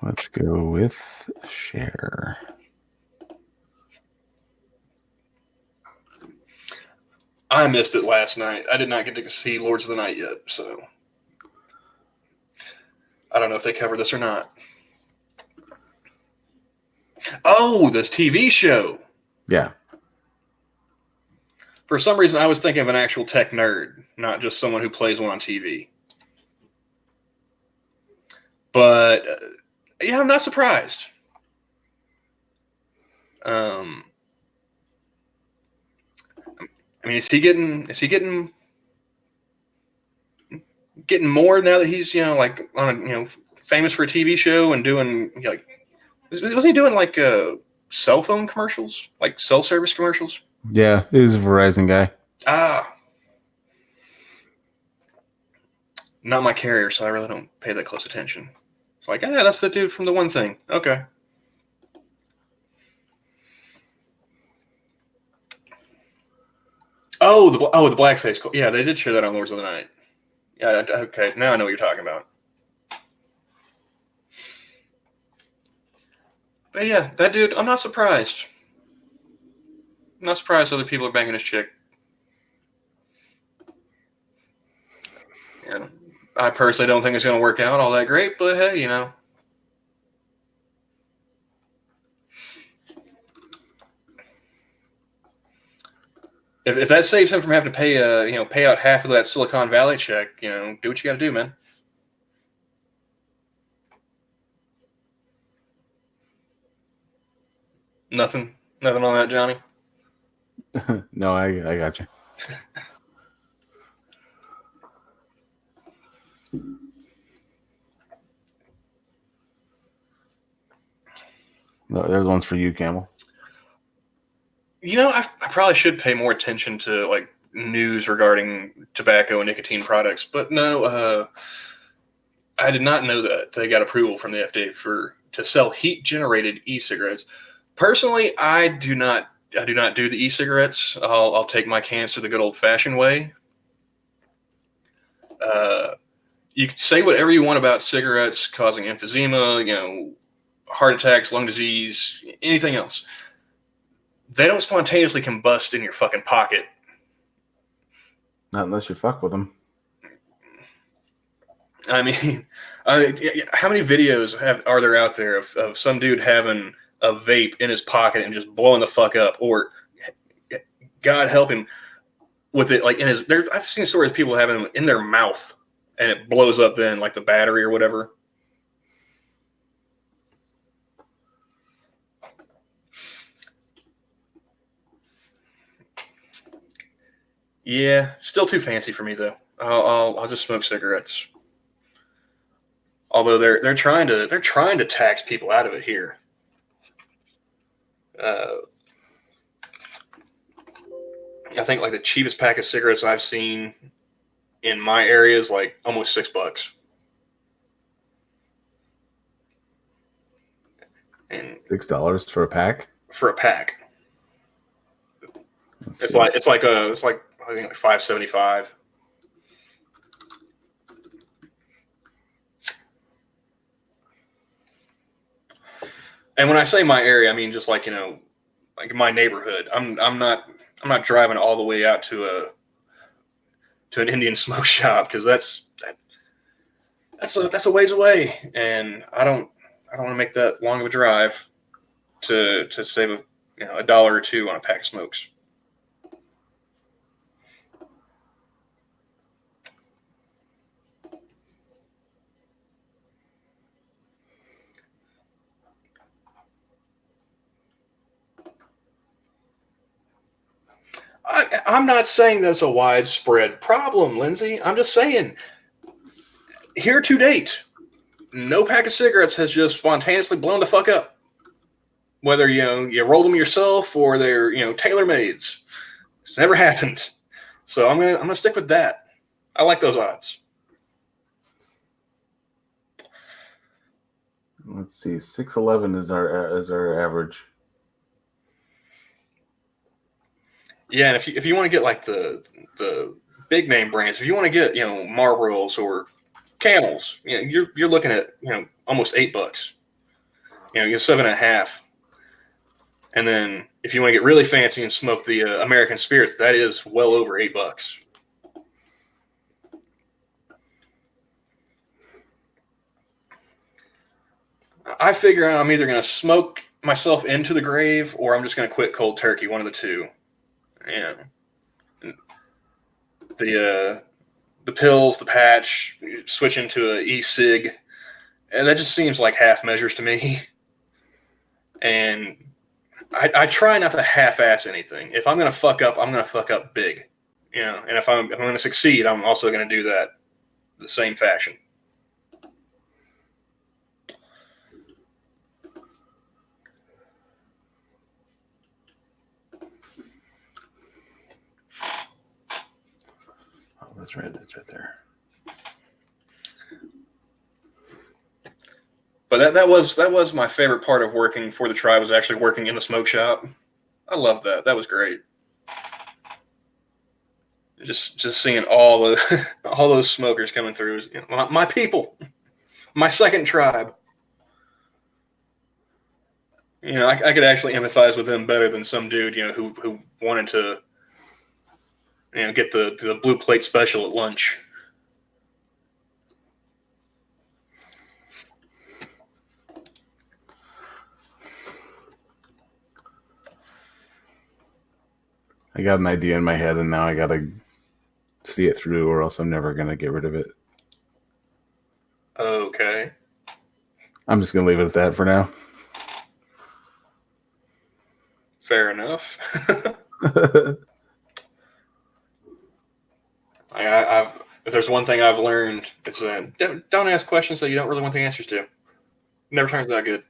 Let's go with share. I missed it last night. I did not get to see Lords of the Night yet, so I don't know if they cover this or not. Oh, this TV show. Yeah. For some reason, I was thinking of an actual tech nerd, not just someone who plays one on TV. But yeah, I'm not surprised. Um, I mean, is he getting more now that he's like on famous for a TV show and doing like was he doing like cell phone commercials, like cell service commercials? Yeah, he's a Verizon guy. Ah, not my carrier, so I really don't pay that close attention. It's like, yeah, that's the dude from the one thing. Okay. Oh, the blackface. Yeah, they did show that on Lords of the Night. Yeah, okay. Now I know what you're talking about. But yeah, that dude, I'm not surprised. I'm not surprised other people are banging his chick. Yeah. I personally don't think it's going to work out all that great, but hey, if that saves him from having to pay out half of that Silicon Valley check, do what you got to do, man. Nothing on that, Johnny. No, I got you. No, there's ones for you, Camel. I probably should pay more attention to like news regarding tobacco and nicotine products, but no, I did not know that they got approval from the FDA to sell heat-generated e-cigarettes. Personally, I do not do the e-cigarettes. I'll take my cancer the good old-fashioned way. You can say whatever you want about cigarettes causing emphysema, heart attacks, lung disease, anything else. They don't spontaneously combust in your fucking pocket. Not unless you fuck with them. I mean, how many videos are there out there of some dude having a vape in his pocket and just blowing the fuck up, or God help him with it like in his? I've seen stories of people having them in their mouth and it blows up then, like the battery or whatever. Yeah, still too fancy for me though. I'll just smoke cigarettes. Although they're trying to tax people out of it here. I think like the cheapest pack of cigarettes I've seen in my area is like almost $6. And $6 for a pack. for a pack, it's like I think like $5.75. And when I say my area, I mean just like like my neighborhood. I'm not driving all the way out to an Indian smoke shop because that's a ways away, and I don't want to make that long of a drive to save a dollar or two on a pack of smokes. I'm not saying that's a widespread problem, Lindsay. I'm just saying here to date, no pack of cigarettes has just spontaneously blown the fuck up. Whether you roll them yourself or they're tailor mades, it's never happened. So I'm gonna stick with that. I like those odds. Let's see, 611 is our average. Yeah, and if you want to get like the big name brands, if you want to get Marlboros or Camels, you're looking at almost $8. You're 7.5. And then if you want to get really fancy and smoke the American Spirits, that is well over $8. I figure I'm either going to smoke myself into the grave or I'm just going to quit cold turkey. One of the two. Yeah. The pills, the patch, switch into an e-cig, and that just seems like half measures to me. And I try not to half-ass anything. If I'm going to fuck up, I'm going to fuck up big. And if I'm going to succeed, I'm also going to do that the same fashion. Oh, that's right there. But that was my favorite part of working for the tribe, was actually working in the smoke shop. I loved that. That was great. Just seeing all the all those smokers coming through. My people, my second tribe. I could actually empathize with them better than some dude, who wanted to, get the blue plate special at lunch. I got an idea in my head, and now I gotta see it through, or else I'm never gonna get rid of it. Okay. I'm just gonna leave it at that for now. Fair enough. If there's one thing I've learned, it's that don't ask questions that you don't really want the answers to. Never turns out good.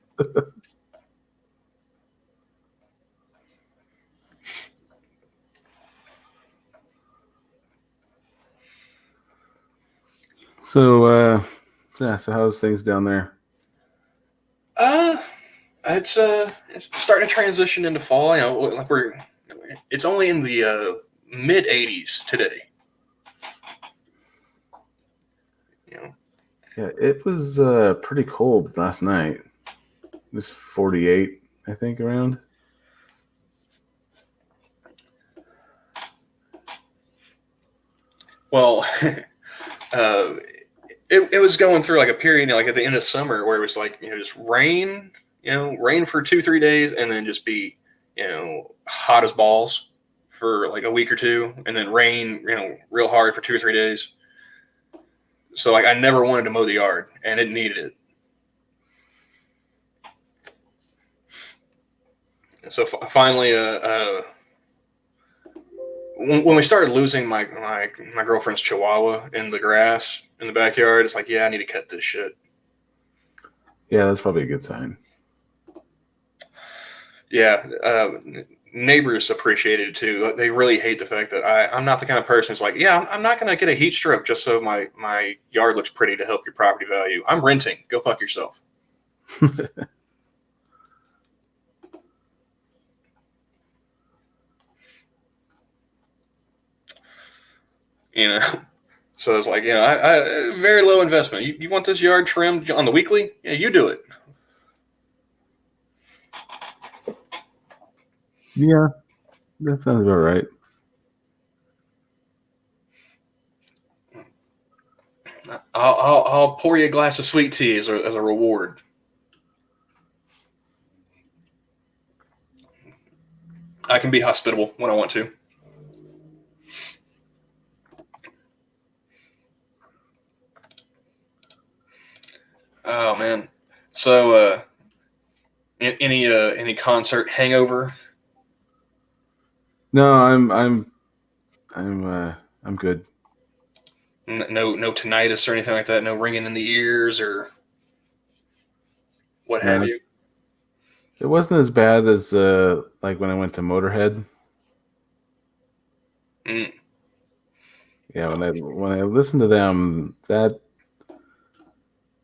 So, yeah. So how's things down there? It's starting to transition into fall. Like it's only in the mid 80s today. Yeah, it was pretty cold last night. It was 48, I think, around. Well, it was going through like a period, like at the end of summer, where it was like just rain, rain for 2-3 days, and then just be hot as balls for like a week or two, and then rain, real hard for 2 or 3 days. So like I never wanted to mow the yard, and it needed it. So finally, when we started losing my girlfriend's chihuahua in the grass in the backyard, it's like, yeah, I need to cut this shit. Yeah, that's probably a good sign. Yeah, neighbors appreciated it too. They really hate the fact that I'm not the kind of person who's like, yeah, I'm not going to get a heat stroke just so my yard looks pretty to help your property value. I'm renting. Go fuck yourself. So it's like, I very low investment. You want this yard trimmed on the weekly? Yeah, you do it. Yeah, that sounds about right. I'll pour you a glass of sweet tea as a reward. I can be hospitable when I want to. Oh man. So any concert hangover? No, I'm good. No tinnitus or anything like that. No ringing in the ears or. what have No, you. it wasn't as bad as like when I went to Motorhead. Mm. Yeah, when I listened to them, that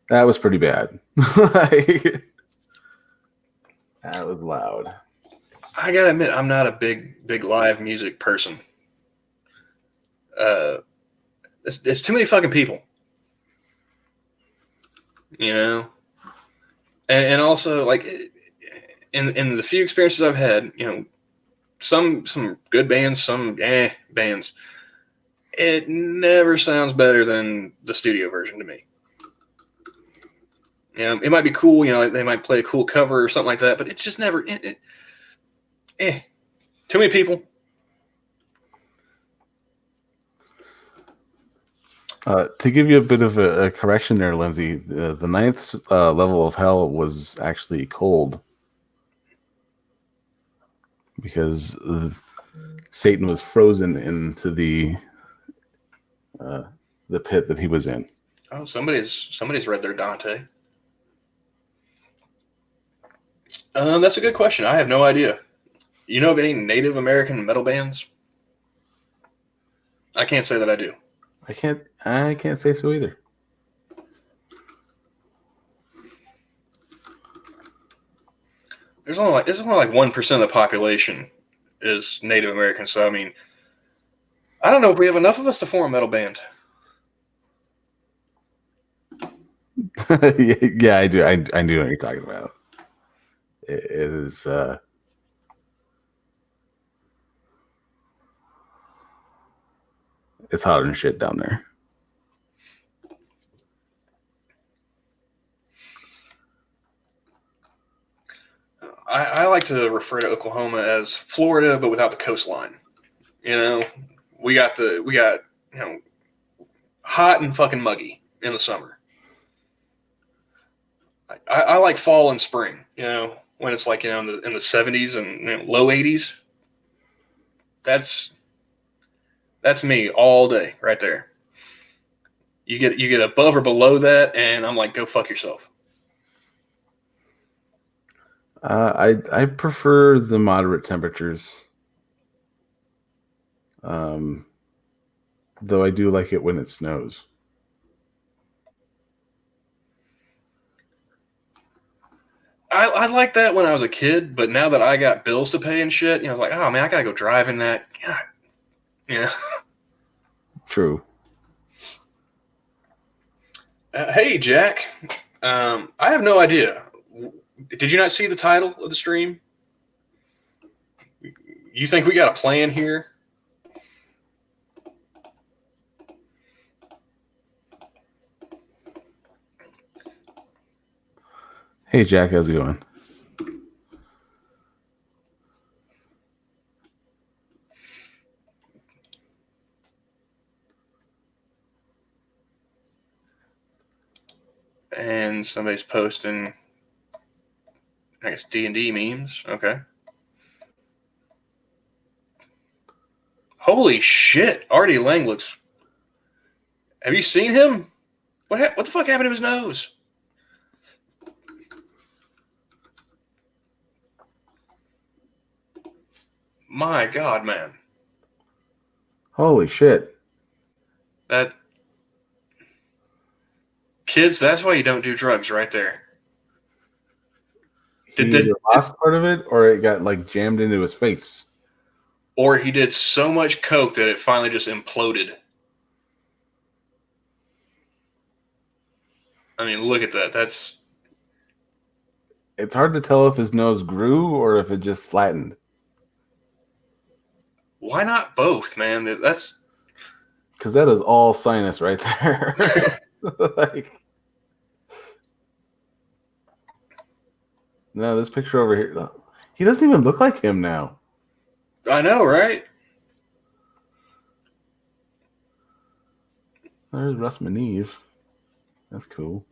was pretty bad. Like, that was loud. I gotta admit, I'm not a big live music person. Uh, it's too many fucking people, you know. And also like in the few experiences I've had, you know, some good bands, some bands. It never sounds better than the studio version to me. You know, it might be cool, you know, like they might play a cool cover or something like that, but it's just never. Too many people. To give you a bit of a correction there, Lindsay, the ninth level of hell was actually cold because Satan was frozen into uh, the pit that he was in. Oh, somebody's read their Dante. That's a good question. I have no idea. You know of any Native American metal bands? I can't say that I do. I can't say so either. There's only like 1% of the population is Native American. So I mean, I don't know if we have enough of us to form a metal band. Yeah, I do. I do know what you're talking about. It is. It's hot and shit down there. I like to refer to Oklahoma as Florida, but without the coastline. You know, we got you know hot and fucking muggy in the summer. I like fall and spring. You know, when it's like in the 70s and low 80s. That's that's me all day right there. You get above or below that, and I'm like, go fuck yourself. I prefer the moderate temperatures. Um, though I do like it when it snows. I like that when I was a kid, but now that I got bills to pay and shit, I was like, oh man, I gotta go drive in that. God, yeah. True. Hey, Jack. I have no idea. Did you not see the title of the stream? You think we got a plan here? Hey Jack, how's it going? And somebody's posting, I guess D&D memes. Okay. Holy shit! Artie Lang looks. Have you seen him? What the fuck happened to his nose? My God, man. Holy shit. That kids. That's why you don't do drugs, right there. He either lost part of it or it got like jammed into his face. Or he did so much coke that it finally just imploded. I mean, look at that. It's hard to tell if his nose grew or if it just flattened. Why not both, man? That's Because that is all sinus right there. Like, no, this picture over here, he doesn't even look like him now. I know, right? There's Russ Maneve. That's cool.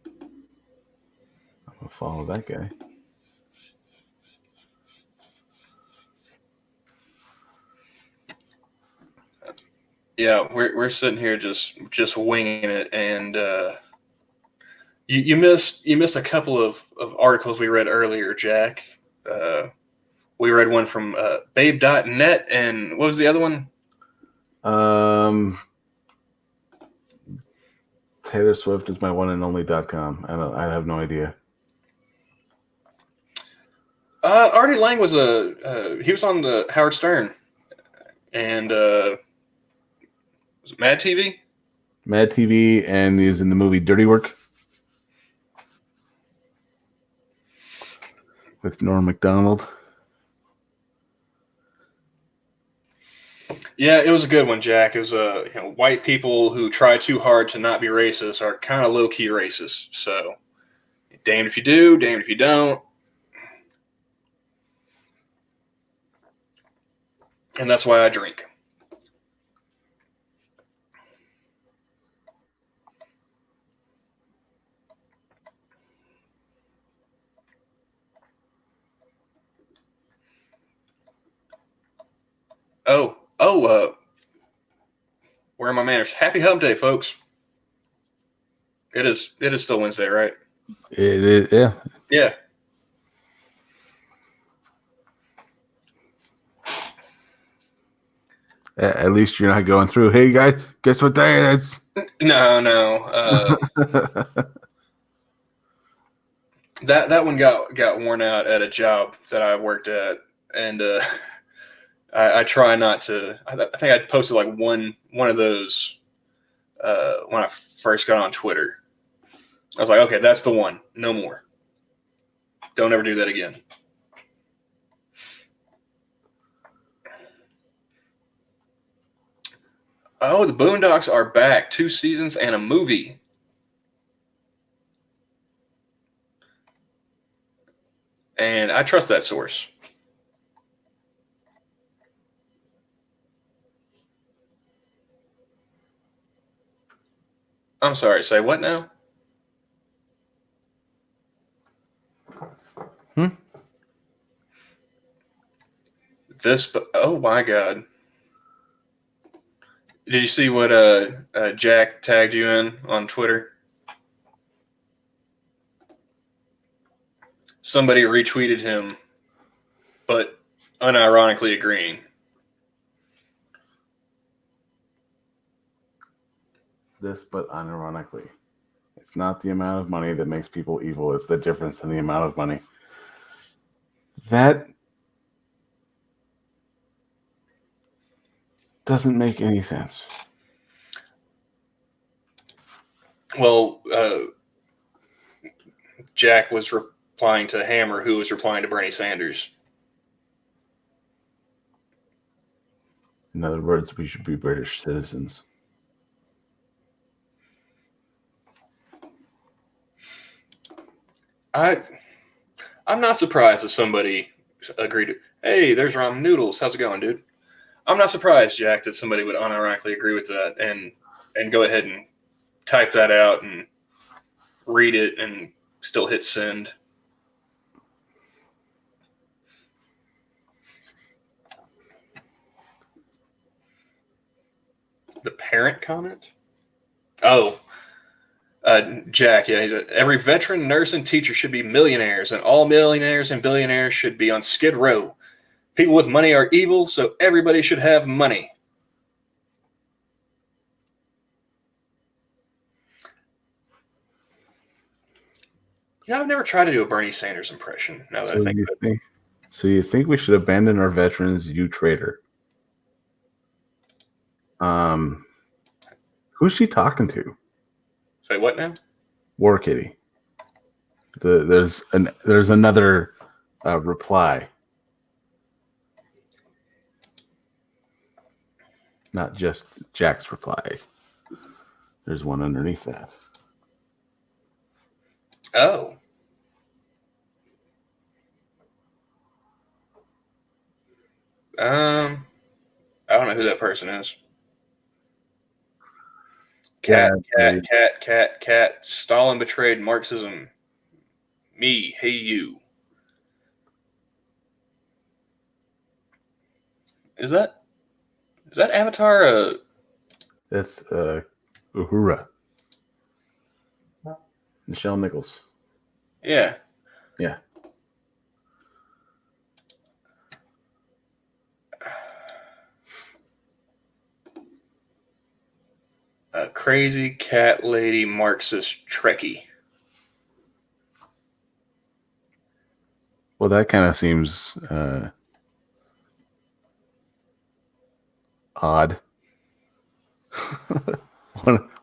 I'm gonna follow that guy. Yeah, we're sitting here just winging it, and You missed a couple of articles we read earlier, Jack. We read one from Babe.net, and what was the other one? Taylor Swift is my one and only.com. I have no idea. Artie Lang was he was on the Howard Stern, and was it Mad TV? Mad TV, and he's in the movie Dirty Work with Norm Macdonald. Yeah, it was a good one, Jack. It was white people who try too hard to not be racist are kind of low key racist. So, damned if you do, damned if you don't. And that's why I drink. Where are my manners? Happy Hump Day, folks. It is still Wednesday, right? It is, yeah. Yeah. At least you're not going through. Hey guys, guess what day it is? No. That one got worn out at a job that I worked at, and I try not to. I think I posted like one of those when I first got on Twitter. I was like, okay, that's the one. No more. Don't ever do that again. Oh, the Boondocks are back. 2 seasons and a movie. And I trust that source. I'm sorry, say what now? Oh my God. Did you see what Jack tagged you in on Twitter? Somebody retweeted him, but unironically agreeing. This, but unironically. It's not the amount of money that makes people evil. It's the difference in the amount of money. That doesn't make any sense. Well, Jack was replying to Hammer, who was replying to Bernie Sanders. In other words, we should be British citizens. I'm not surprised that somebody agreed to. Hey, there's ramen noodles. How's it going, dude? I'm not surprised, Jack, that somebody would unironically agree with that and go ahead and type that out and read it and still hit send. The parent comment? Oh, Jack, yeah. Every veteran, nurse, and teacher should be millionaires, and all millionaires and billionaires should be on Skid Row. People with money are evil, so everybody should have money. You know, I've never tried to do a Bernie Sanders impression. Now that I think of it. So you think we should abandon our veterans, you traitor? Who's she talking to? Say what now? War Kitty. There's another reply. Not just Jack's reply. There's one underneath that. Oh. I don't know who that person is. Cat. Stalin betrayed Marxism. Me, hey you. Is that Avatar? That's Uhura. Nichelle Nichols. Yeah. Yeah. A crazy cat lady Marxist Trekkie. Well, that kind of seems odd.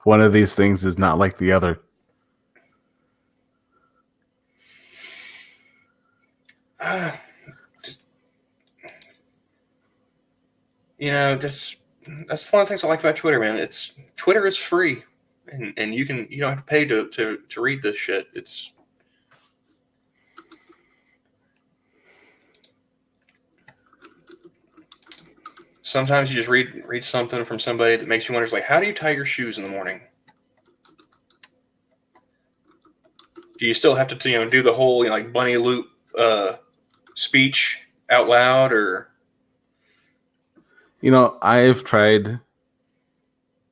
one of these things is not like the other. That's one of the things I like about Twitter, man. Twitter is free, and you don't have to pay to read this shit. It's sometimes you just read something from somebody that makes you wonder, like, how do you tie your shoes in the morning? Do you still have to do the whole like bunny loop speech out loud, or I've tried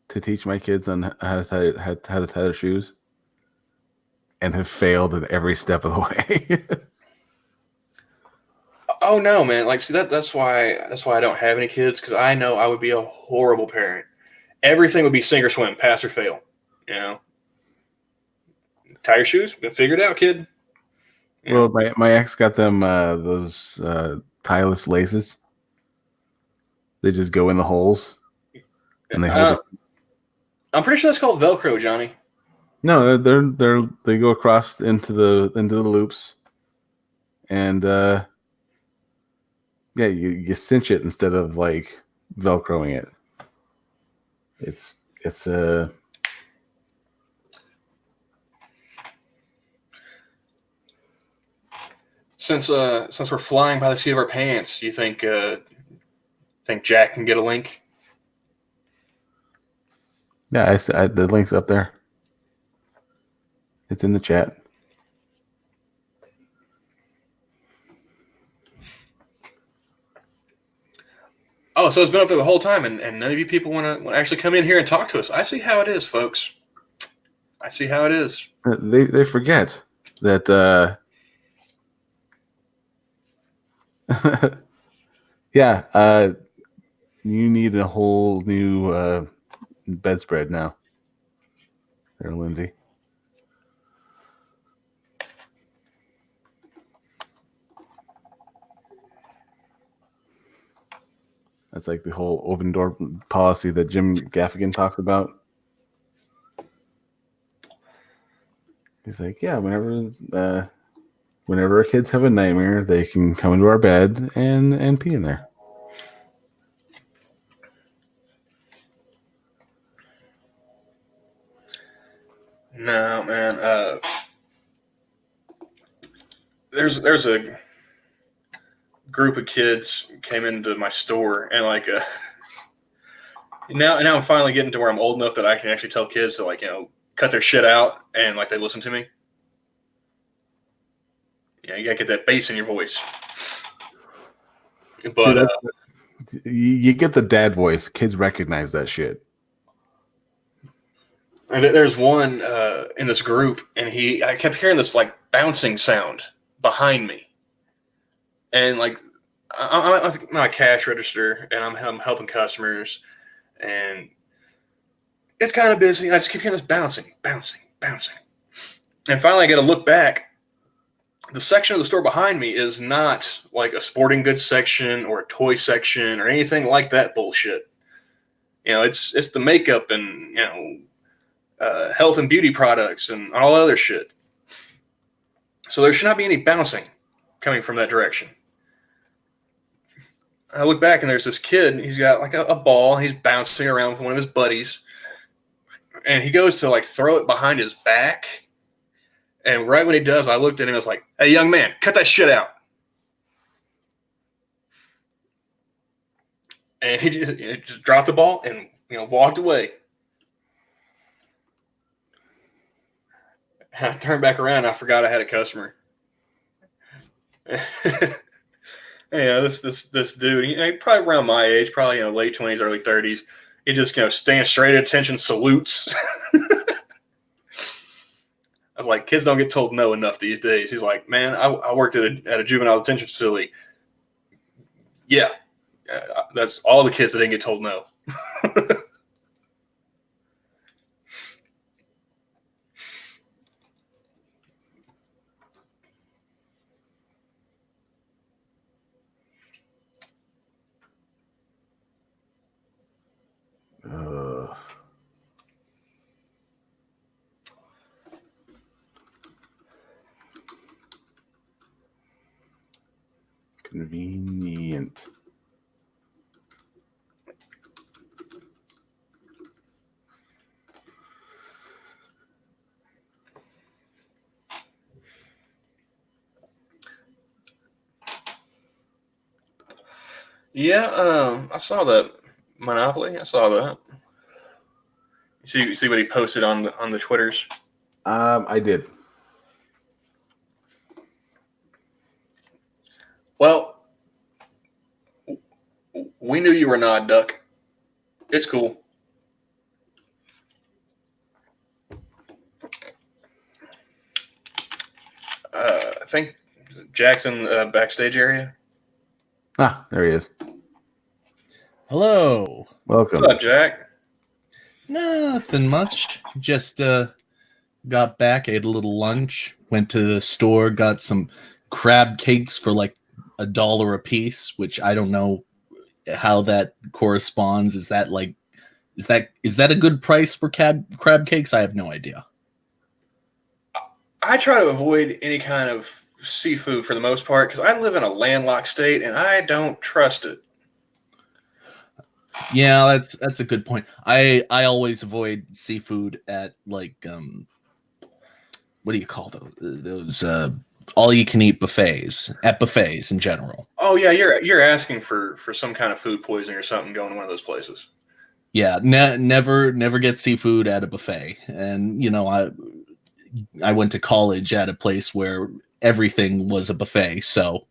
to teach my kids on how to tie their shoes, and have failed at every step of the way. oh no, man! Like, see that's why I don't have any kids, because I know I would be a horrible parent. Everything would be sink or swim, pass or fail. Tie your shoes, figure it out, kid. Well, my ex got them those tieless laces. They just go in the holes, and they hold it. I'm pretty sure that's called Velcro, Johnny. No, they go across into the loops, and yeah, you cinch it instead of like Velcroing it. It's Since we're flying by the seat of our pants, you think Jack can get a link? yeah. The link's up there. It's in the chat. Oh, so it's been up there the whole time, and none of you people want to actually come in here and talk to us. I see how it is, folks. I see how it is. They forget that. Yeah. You need a whole new bedspread now. There, Lindsay. That's like the whole open door policy that Jim Gaffigan talks about. He's like, yeah, whenever our kids have a nightmare, they can come into our bed and pee in there. No, man. There's a group of kids came into my store, and like now I'm finally getting to where I'm old enough that I can actually tell kids to cut their shit out, and like they listen to me. You gotta get that bass in your voice. But you get the dad voice. Kids recognize that shit. and there's one in this group, and I kept hearing this like bouncing sound behind me, and like I'm at a cash register, and I'm helping customers, and it's kind of busy. And I just keep hearing this bouncing, and finally I get to look back. The section of the store behind me is not like a sporting goods section or a toy section or anything like that bullshit. It's the makeup and health and beauty products and all other shit. So there should not be any bouncing coming from that direction. I look back and there's this kid. He's got like a ball. He's bouncing around with one of his buddies, and he goes to like throw it behind his back. And right when he does, I looked at him and I was like, "Hey, young man, cut that shit out." And he just dropped the ball and walked away. I turned back around. I forgot I had a customer. This dude, probably around my age, probably late 20s, early 30s. He just stands straight at attention, salutes. I was like, kids don't get told no enough these days. He's like, man, I worked at a juvenile detention facility. Yeah, that's all the kids that didn't get told no. Convenient. Yeah, I saw that Monopoly. I saw that. You see what he posted on the Twitters? I did. Well, we knew you were not Duck. It's cool. I think Jackson backstage area. Ah, there he is. Hello. Welcome. What's up, Jack? Nothing much. Just got back, ate a little lunch, went to the store, got some crab cakes for like $1 a piece, which I don't know how that corresponds. Is that a good price for crab cakes? I have no idea. I try to avoid any kind of seafood for the most part because I live in a landlocked state and I don't trust it. Yeah, that's a good point. I always avoid seafood at like what do you call those all you can eat buffets, at buffets in general. Oh yeah, you're asking for some kind of food poisoning or something going to one of those places. Yeah, never get seafood at a buffet. And I went to college at a place where everything was a buffet, so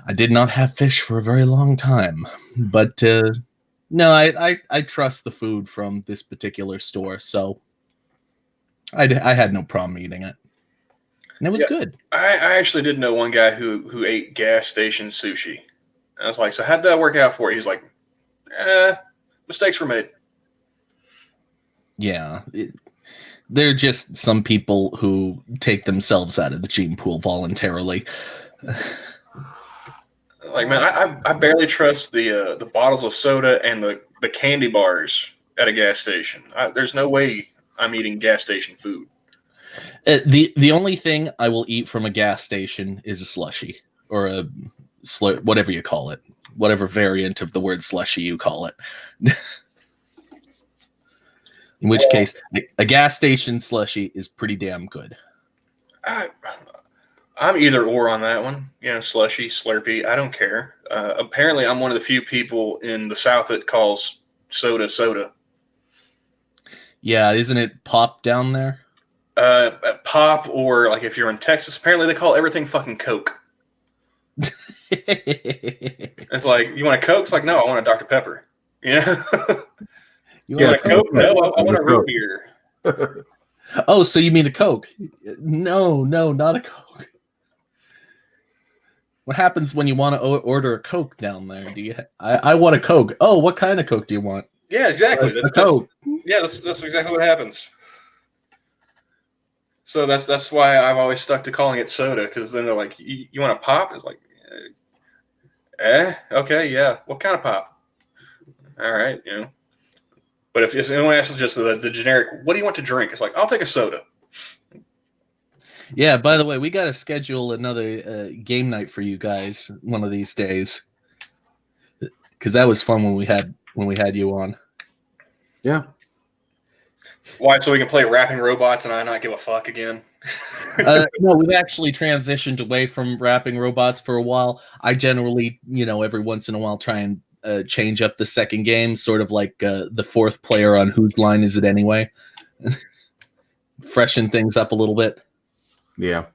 I did not have fish for a very long time. But no, I trust the food from this particular store, so I had no problem eating it, and it was good. I actually did know one guy who ate gas station sushi. And I was like, so how'd that work out for you? He's like, mistakes were made. Yeah, there are just some people who take themselves out of the gene pool voluntarily. Like, man, I barely trust the bottles of soda and the candy bars at a gas station. There's no way I'm eating gas station food. The only thing I will eat from a gas station is a slushy or a whatever you call it, whatever variant of the word slushy you call it. In which case, a gas station slushy is pretty damn good. I'm either or on that one. Slushy, Slurpee, I don't care. Apparently, I'm one of the few people in the South that calls soda soda. Yeah, isn't it pop down there? Pop, or like if you're in Texas, apparently they call everything fucking Coke. It's like, you want a Coke? It's like, no, I want a Dr. Pepper. Yeah. You want a Coke? No, I want a root beer. Oh, so you mean a Coke? No, not a Coke. What happens when you want to order a Coke down there? I want a Coke. Oh, what kind of Coke do you want? Yeah, exactly. A Coke. That's exactly what happens. So that's why I've always stuck to calling it soda, because then they're like, you want a pop? It's like, okay, yeah. What kind of pop? All right, But if anyone asks just the generic, what do you want to drink? It's like, I'll take a soda. Yeah, by the way, we got to schedule another game night for you guys one of these days, because that was fun when we had you on. Yeah. Why? So we can play rapping robots and I not give a fuck again? No, we've actually transitioned away from rapping robots for a while. I generally, every once in a while try and change up the second game, sort of like the fourth player on Whose Line Is It Anyway? Freshen things up a little bit. Yeah.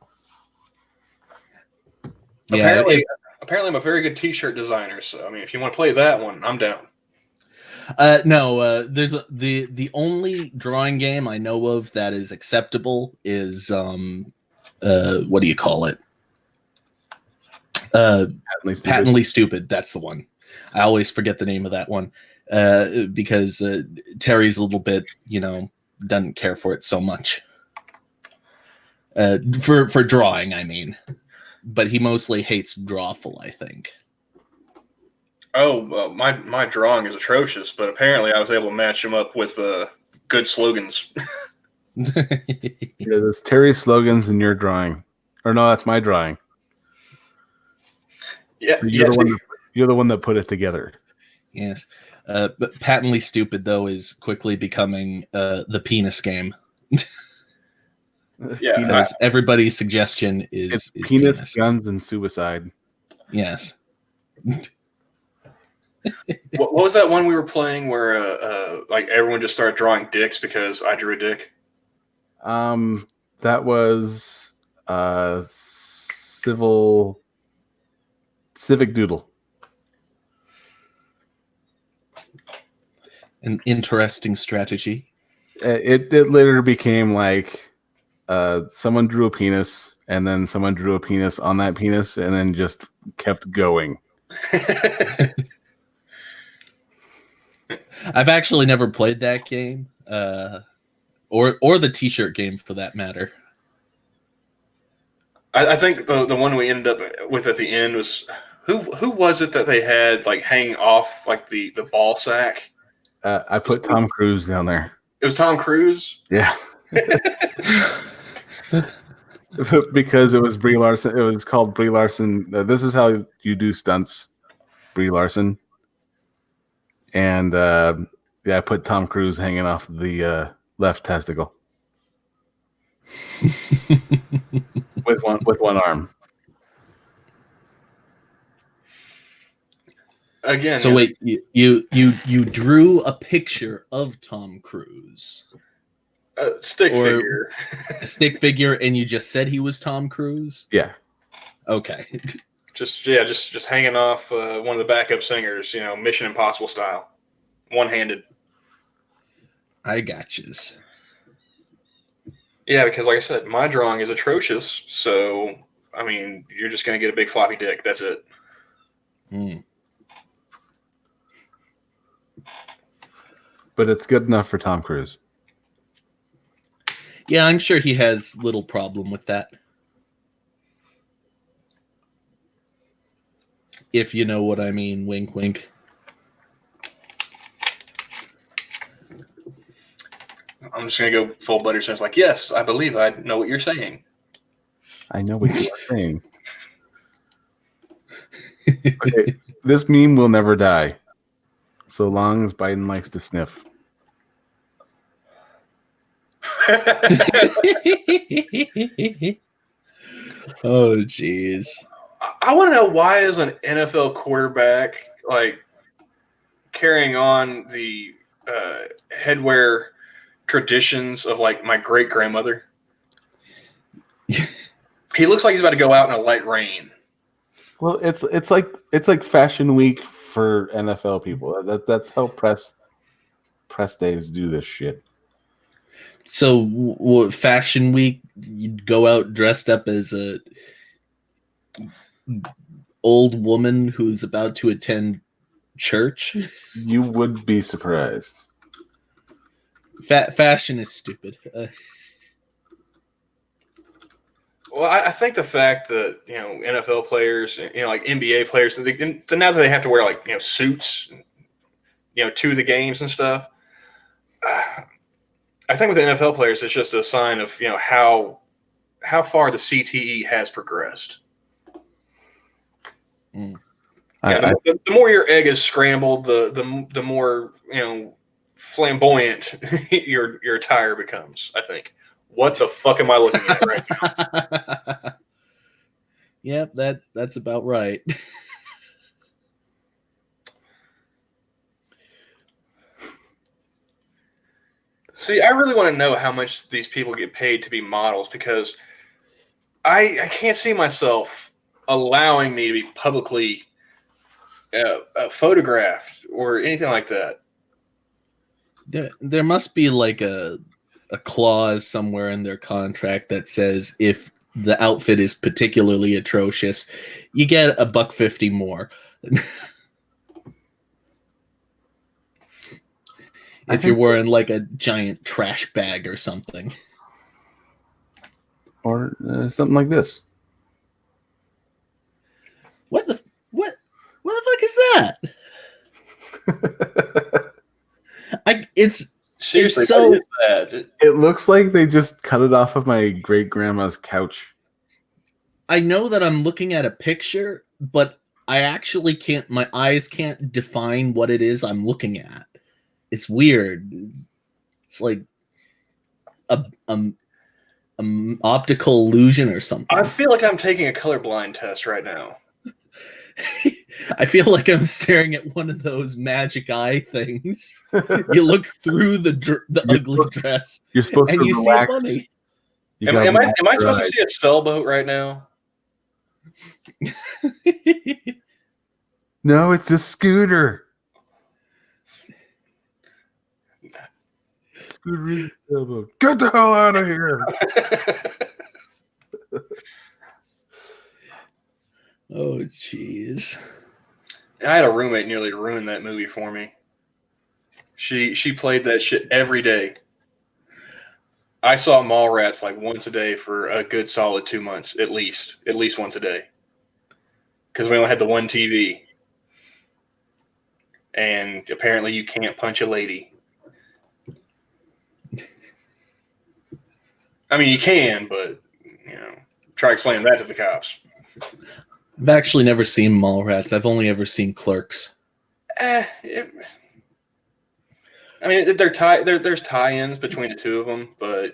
Apparently I'm a very good t-shirt designer, so I mean, if you want to play that one, I'm down. No, there's the only drawing game I know of that is acceptable is what do you call it? Patently Stupid. That's the one. I always forget the name of that one because Terry's a little bit, doesn't care for it so much. For drawing, I mean, but he mostly hates Drawful, I think. Oh, well, my drawing is atrocious, but apparently I was able to match him up with good slogans. Yeah, there's Terry's slogans in your drawing, or no, that's my drawing. Yeah, you're the one that put it together. Yes, but Patently Stupid though is quickly becoming the penis game. Yeah, because everybody's suggestion is penis, guns, and suicide. Yes. What was that one we were playing where like everyone just started drawing dicks because I drew a dick? That was Civic Doodle. An interesting strategy. It later became like someone drew a penis, and then someone drew a penis on that penis, and then just kept going. I've actually never played that game, or the T-shirt game for that matter. I think the one we ended up with at the end was who was it that they had like hanging off like the ball sack? I put Tom Cruise down there. It was Tom Cruise? Yeah. Because it was Brie Larson. It was called Brie Larson. This is how you do stunts, Brie Larson. And I put Tom Cruise hanging off the left testicle with one arm. Again. So wait, you drew a picture of Tom Cruise. A stick figure. A stick figure, and you just said he was Tom Cruise? Yeah. Okay. Just hanging off one of the backup singers, Mission Impossible style. One-handed. I gotchas. Yeah, because like I said, my drawing is atrocious, so I mean, you're just gonna get a big floppy dick. That's it. But it's good enough for Tom Cruise. Yeah, I'm sure he has little problem with that. If you know what I mean, wink, wink. I'm just going to go full butter sense like, yes, I believe I know what you're saying. I know what you're saying. Okay, this meme will never die. So long as Biden likes to sniff. Oh, jeez. I want to know why is an NFL quarterback like carrying on the headwear traditions of like my great grandmother. He looks like he's about to go out in a light rain. Well, it's like Fashion Week for NFL people. That's how press days do this shit. So, Fashion Week, you'd go out dressed up as a old woman who's about to attend church? You would be surprised. Fashion is stupid. Well, I think the fact that NFL players, like NBA players, now that they have to wear like suits, to the games and stuff. I think with the NFL players, it's just a sign of how far the CTE has progressed. Mm. The more your egg is scrambled, the more flamboyant your attire becomes. I think. What the fuck am I looking at right now? Yep, that's about right. See, I really want to know how much these people get paid to be models because I can't see myself allowing me to be publicly photographed or anything like that. There must be like a clause somewhere in their contract that says if the outfit is particularly atrocious, you get $1.50 more. If you're wearing like a giant trash bag or something. Or something like this. What the fuck is that? It's Seriously, so what is that? It looks like they just cut it off of my great grandma's couch. I know that I'm looking at a picture, but I actually can't. My eyes can't define what it is I'm looking at. It's weird. It's like a optical illusion or something. I feel like I'm taking a colorblind test right now. I feel like I'm staring at one of those magic eye things. You look through the ugly dress. You're supposed and to you relax. see a bunny. Am I supposed to see a sailboat right now? No, it's a scooter. Scooter is a sailboat. Get the hell out of here. Oh, jeez. I had a roommate nearly ruin that movie for me. She played that shit every day. I saw Mallrats like once a day for a good solid 2 months, at least once a day, because we only had the one TV, and apparently you can't punch a lady. I mean, you can, but try explaining that to the cops. I've actually never seen Mallrats. I've only ever seen Clerks. I mean, there's tie-ins between the two of them, but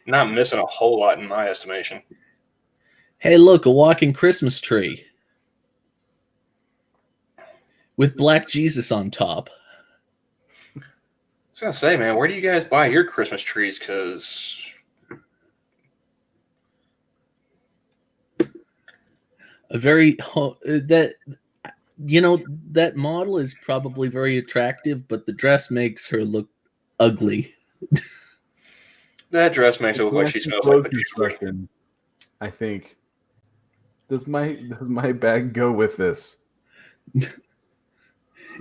not missing a whole lot in my estimation. Hey, look, a walking Christmas tree with Black Jesus on top. I was gonna say, man, where do you guys buy your Christmas trees? Because that model is probably very attractive, but the dress makes her look ugly. that dress makes it look like she smells like patchouli. I think. Does my bag go with this?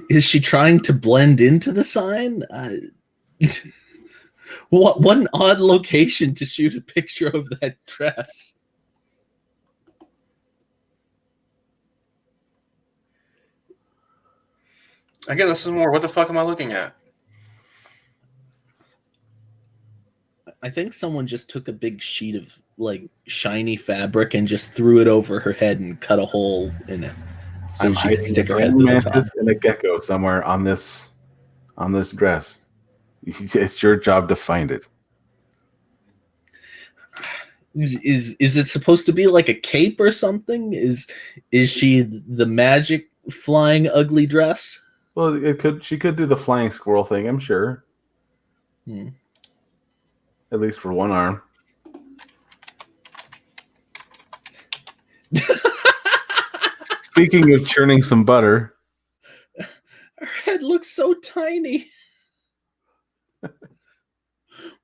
Is she trying to blend into the sign? What an odd location to shoot a picture of that dress. Again, this is more. What the fuck am I looking at? I think someone just took a big sheet of like shiny fabric and just threw it over her head and cut a hole in it, so she could stick her head through the top. And a gecko somewhere on this dress. It's your job to find it. Is it supposed to be like a cape or something? Is she the magic flying ugly dress? Well, she could do the flying squirrel thing, I'm sure. At least for one arm. Speaking of churning some butter. Her head looks so tiny.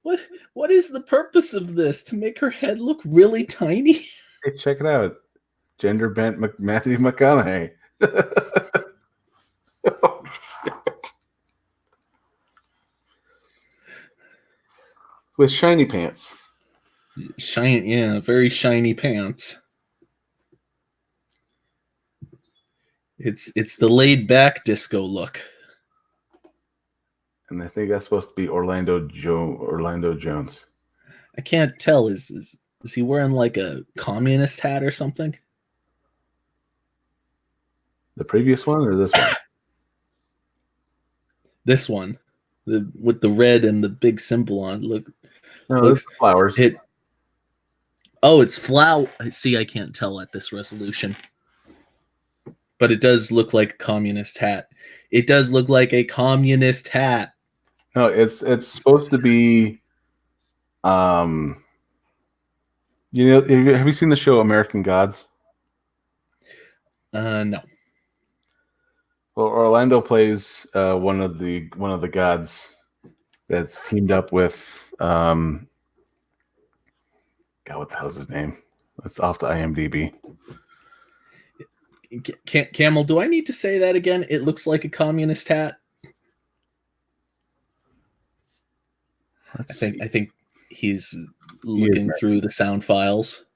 What is the purpose of this? To make her head look really tiny? Hey, check it out. Gender bent Matthew McConaughey. With shiny pants. Very shiny pants. It's the laid back disco look. And I think that's supposed to be Orlando Jones. I can't tell. Is he wearing like a communist hat or something? The previous one or this one? This one. With the red and the big symbol on. Looks flowers. It's flower. See, I can't tell at this resolution. But it does look like a communist hat. It does look like a communist hat. No, it's supposed to be. Have you seen the show American Gods? No. Well, Orlando plays one of the gods that's teamed up with God. What the hell's his name? That's off the IMDb. Camel, do I need to say that again? It looks like a communist hat. Let's I see. think he's looking through the sound files.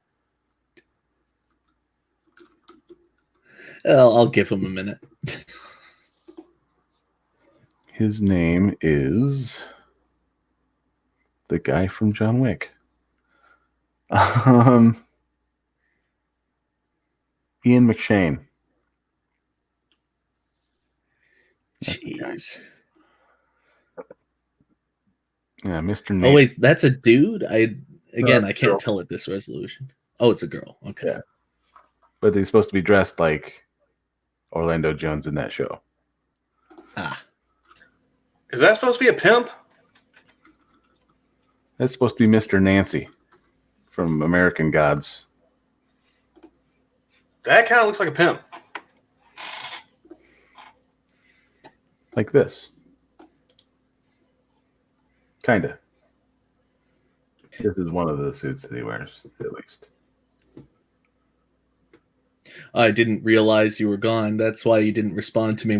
I'll give him a minute. His name is the guy from John Wick. Ian McShane. Jeez. Yeah, Mr. Oh Nate. wait, that's a dude. I can't girl. tell at this resolution. Oh, it's a girl. Okay. Yeah. But he's supposed to be dressed like Orlando Jones in that show. Ah. Is that supposed to be a pimp? That's supposed to be Mr. Nancy from American Gods. That kind of looks like a pimp. Like this. Kinda. This is one of the suits that he wears, at least. I didn't realize you were gone. That's why you didn't respond to me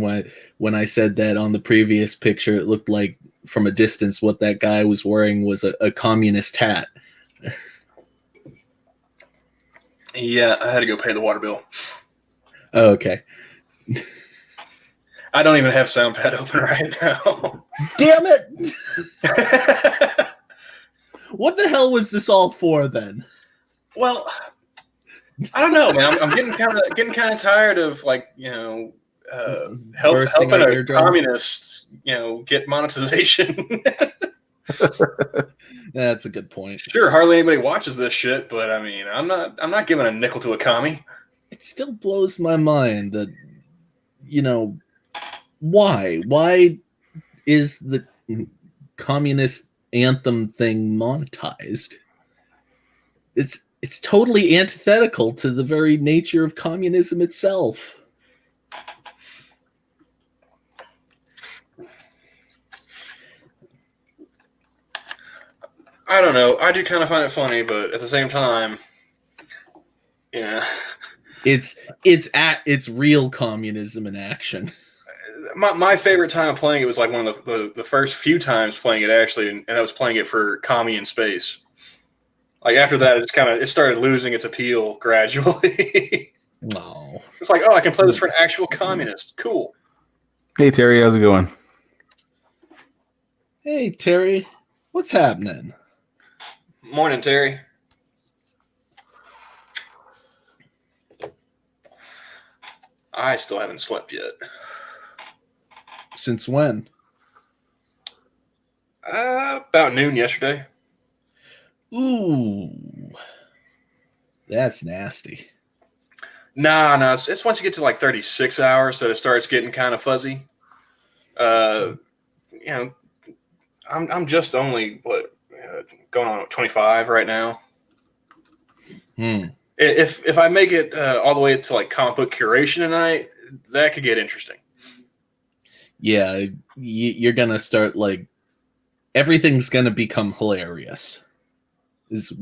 when I said that on the previous picture. It looked like from a distance what that guy was wearing was a communist hat. Yeah, I had to go pay the water bill. Oh, okay. I don't even have SoundPad open right now. Damn it! What the hell was this all for then? Well, I don't know, man. I'm getting kind of tired of Bursting helping our a eardrum. communist, get monetization. That's a good point. Sure, hardly anybody watches this shit, but I mean, I'm not giving a nickel to a commie. It still blows my mind that, why is the communist anthem thing monetized? It's totally antithetical to the very nature of communism itself. I don't know. I do kind of find it funny, but at the same time, it's real communism in action. My favorite time of playing it was like one of the first few times playing it actually, and I was playing it for Commie in Space. Like after that, it started losing its appeal gradually. No, it's like, oh, I can play this for an actual communist. Cool. Hey Terry, how's it going? Hey Terry, what's happening? Morning, Terry. I still haven't slept yet. Since when? About noon yesterday. Ooh, that's nasty. Nah, it's once you get to like 36 hours that it starts getting kind of fuzzy. I'm just only going on 25 right now. If I make it all the way to like comic book curation tonight, that could get interesting. Yeah, you're gonna start like everything's gonna become hilarious. Is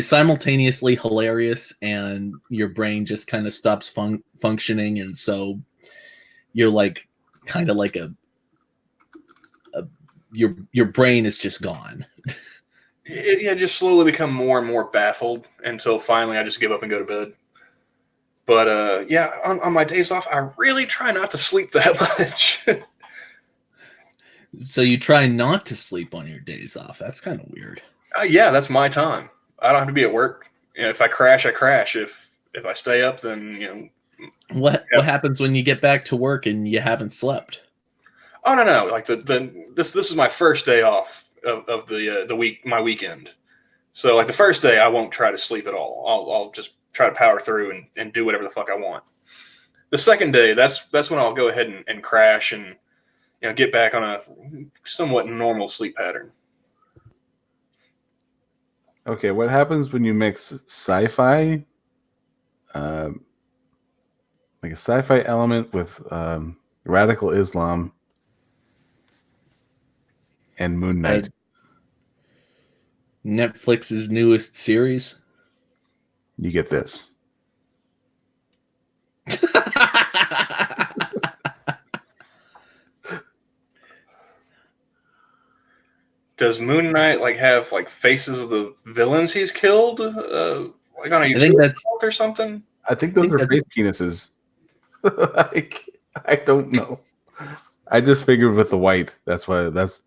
simultaneously hilarious, and your brain just kind of stops functioning, and so you're like kind of like your brain is just gone. Just slowly become more and more baffled until finally I just give up and go to bed. But on my days off, I really try not to sleep that much. So you try not to sleep on your days off. That's kind of weird. Yeah, that's my time. I don't have to be at work. If I crash, I crash. If I stay up, then What happens when you get back to work and you haven't slept? Oh no! Like this is my first day off of the week, my weekend. So like the first day, I won't try to sleep at all. I'll just try to power through and do whatever the fuck I want. The second day, that's when I'll go ahead and crash and get back on a somewhat normal sleep pattern. Okay, what happens when you mix sci-fi, like like a sci-fi element with radical Islam and Moon Knight. Netflix's newest series. You get this. Does Moon Knight like have like faces of the villains he's killed, like on a think utility that's- belt or something? I think those are that's- fake penises. Like, I don't know. I just figured with the white. That's why. Because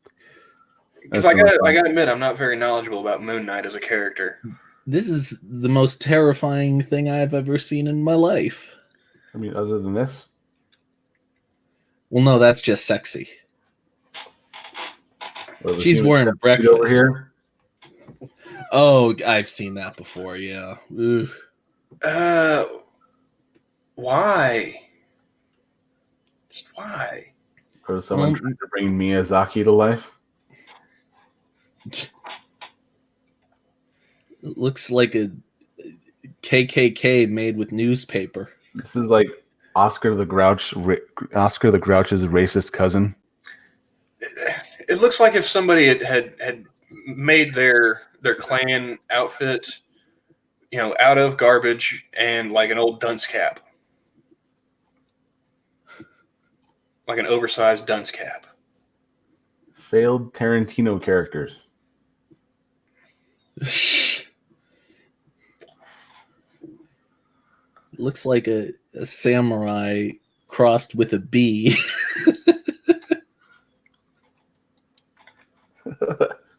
I gotta admit, I'm not very knowledgeable about Moon Knight as a character. This is the most terrifying thing I've ever seen in my life. I mean, other than this, Well, no, that's just sexy. well, She's wearing breakfast. over here. Oh, I've seen that before. Yeah. Ooh. Why? Just why? Or someone trying to bring Miyazaki to life. It looks like a KKK made with newspaper. This is like Oscar the Grouch. Oscar the Grouch's racist cousin. It looks like if somebody had made their clan outfit, out of garbage and like an old dunce cap, like an oversized dunce cap. Failed Tarantino characters. Looks like a samurai crossed with a bee.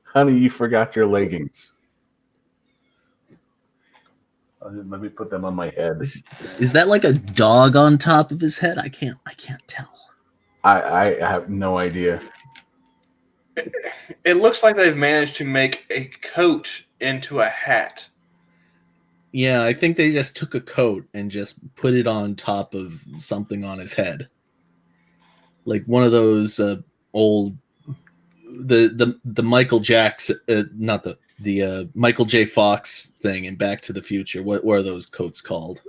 Honey, you forgot your leggings. Let me put them on my head. Is that like a dog on top of his head? I can't tell. I have no idea. It looks like they've managed to make a coat into a hat. Yeah, I think they just took a coat and just put it on top of something on his head, like one of those old the Michael Jackson, not the Michael J. Fox thing in Back to the Future. What are those coats called?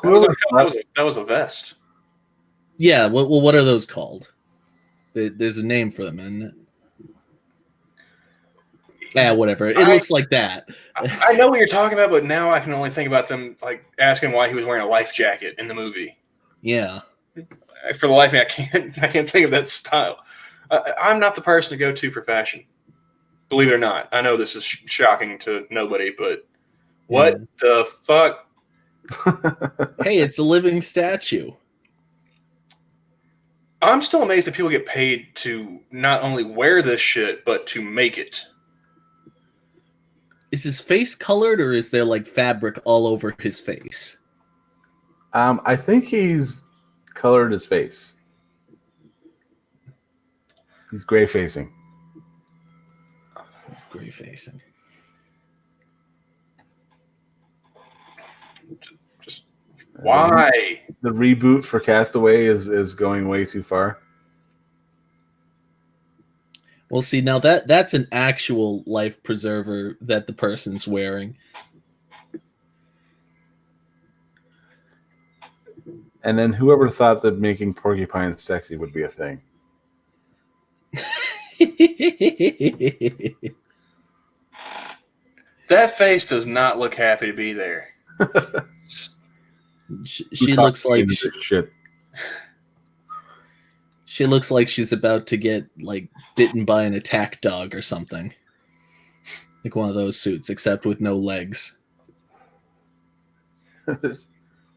That was a vest. Yeah, well, what are those called? There's a name for them, isn't it? Yeah, whatever. It looks like that. I know what you're talking about, but now I can only think about them like asking why he was wearing a life jacket in the movie. Yeah. For the life of me, I can't think of that style. I'm not the person to go to for fashion. Believe it or not. I know this is shocking to nobody, but what the fuck? Hey, it's a living statue. I'm still amazed that people get paid to not only wear this shit, but to make it. Is his face colored, or is there like fabric all over his face? I think he's colored his face. He's gray facing. He's gray facing. Just why? The reboot for Castaway is going way too far. Well, see, now that's an actual life preserver that the person's wearing. And then whoever thought that making porcupines sexy would be a thing? That face does not look happy to be there. She looks like shit. She looks like she's about to get like bitten by an attack dog or something. Like one of those suits, except with no legs.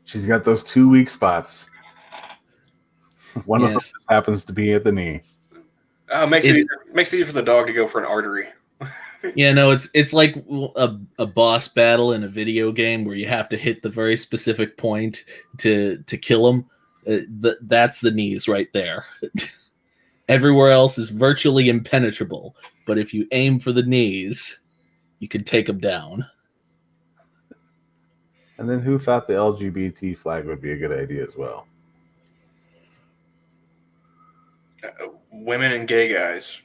She's got those 2 weak spots. One of them just happens to be at the knee. Makes it easier for the dog to go for an artery. Yeah, no, it's like a boss battle in a video game where you have to hit the very specific point to kill him. That's the knees right there. Everywhere else is virtually impenetrable, but if you aim for the knees, you can take them down. And then who thought the LGBT flag would be a good idea as well? Women and gay guys.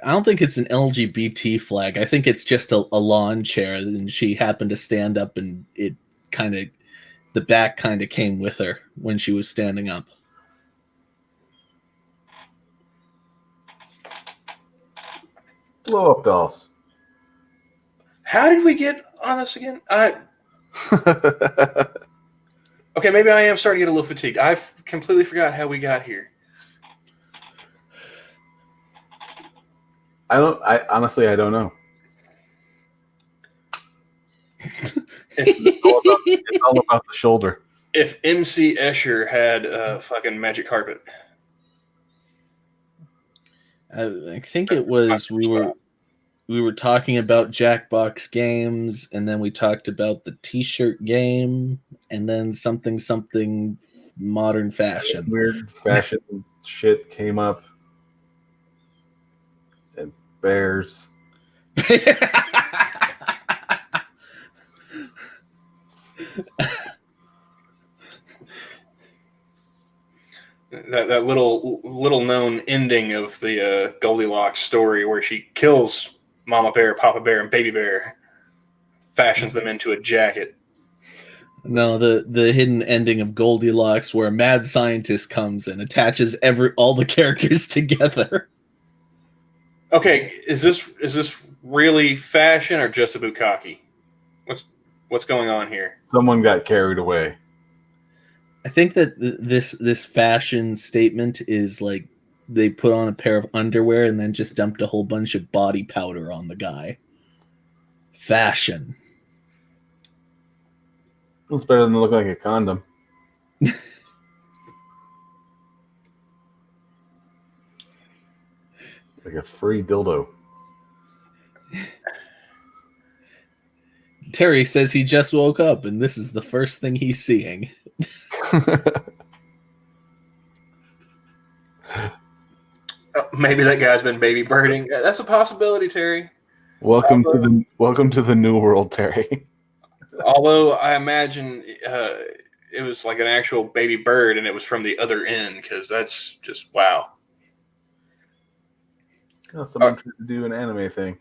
I don't think it's an LGBT flag. I think it's just a lawn chair, and she happened to stand up, and it kind of the back kind of came with her when she was standing up. Blow up dolls. How did we get on this again? Okay, maybe I am starting to get a little fatigued. I've completely forgot how we got here. I honestly don't know. If, It's all about the shoulder. if MC Escher had a fucking magic carpet. I think it was we were talking about Jackbox games, and then we talked about the T-shirt game, and then something modern fashion. Weird fashion shit came up. And bears. That little known ending of the Goldilocks story where she kills Mama Bear, Papa Bear, and Baby Bear, fashions them into a jacket. No, the hidden ending of Goldilocks where a mad scientist comes and attaches all the characters together. Okay, is this really fashion or just a bukkake? What's going on here? Someone got carried away. I think that this fashion statement is like they put on a pair of underwear and then just dumped a whole bunch of body powder on the guy. Fashion. It's better than look like a condom. Like a free dildo. Terry says he just woke up and this is the first thing he's seeing. Maybe that guy's been baby birding. That's a possibility, Terry. Welcome to the new world, Terry. Although I imagine it was like an actual baby bird and it was from the other end, because that's just wow. Someone tried to do an anime thing.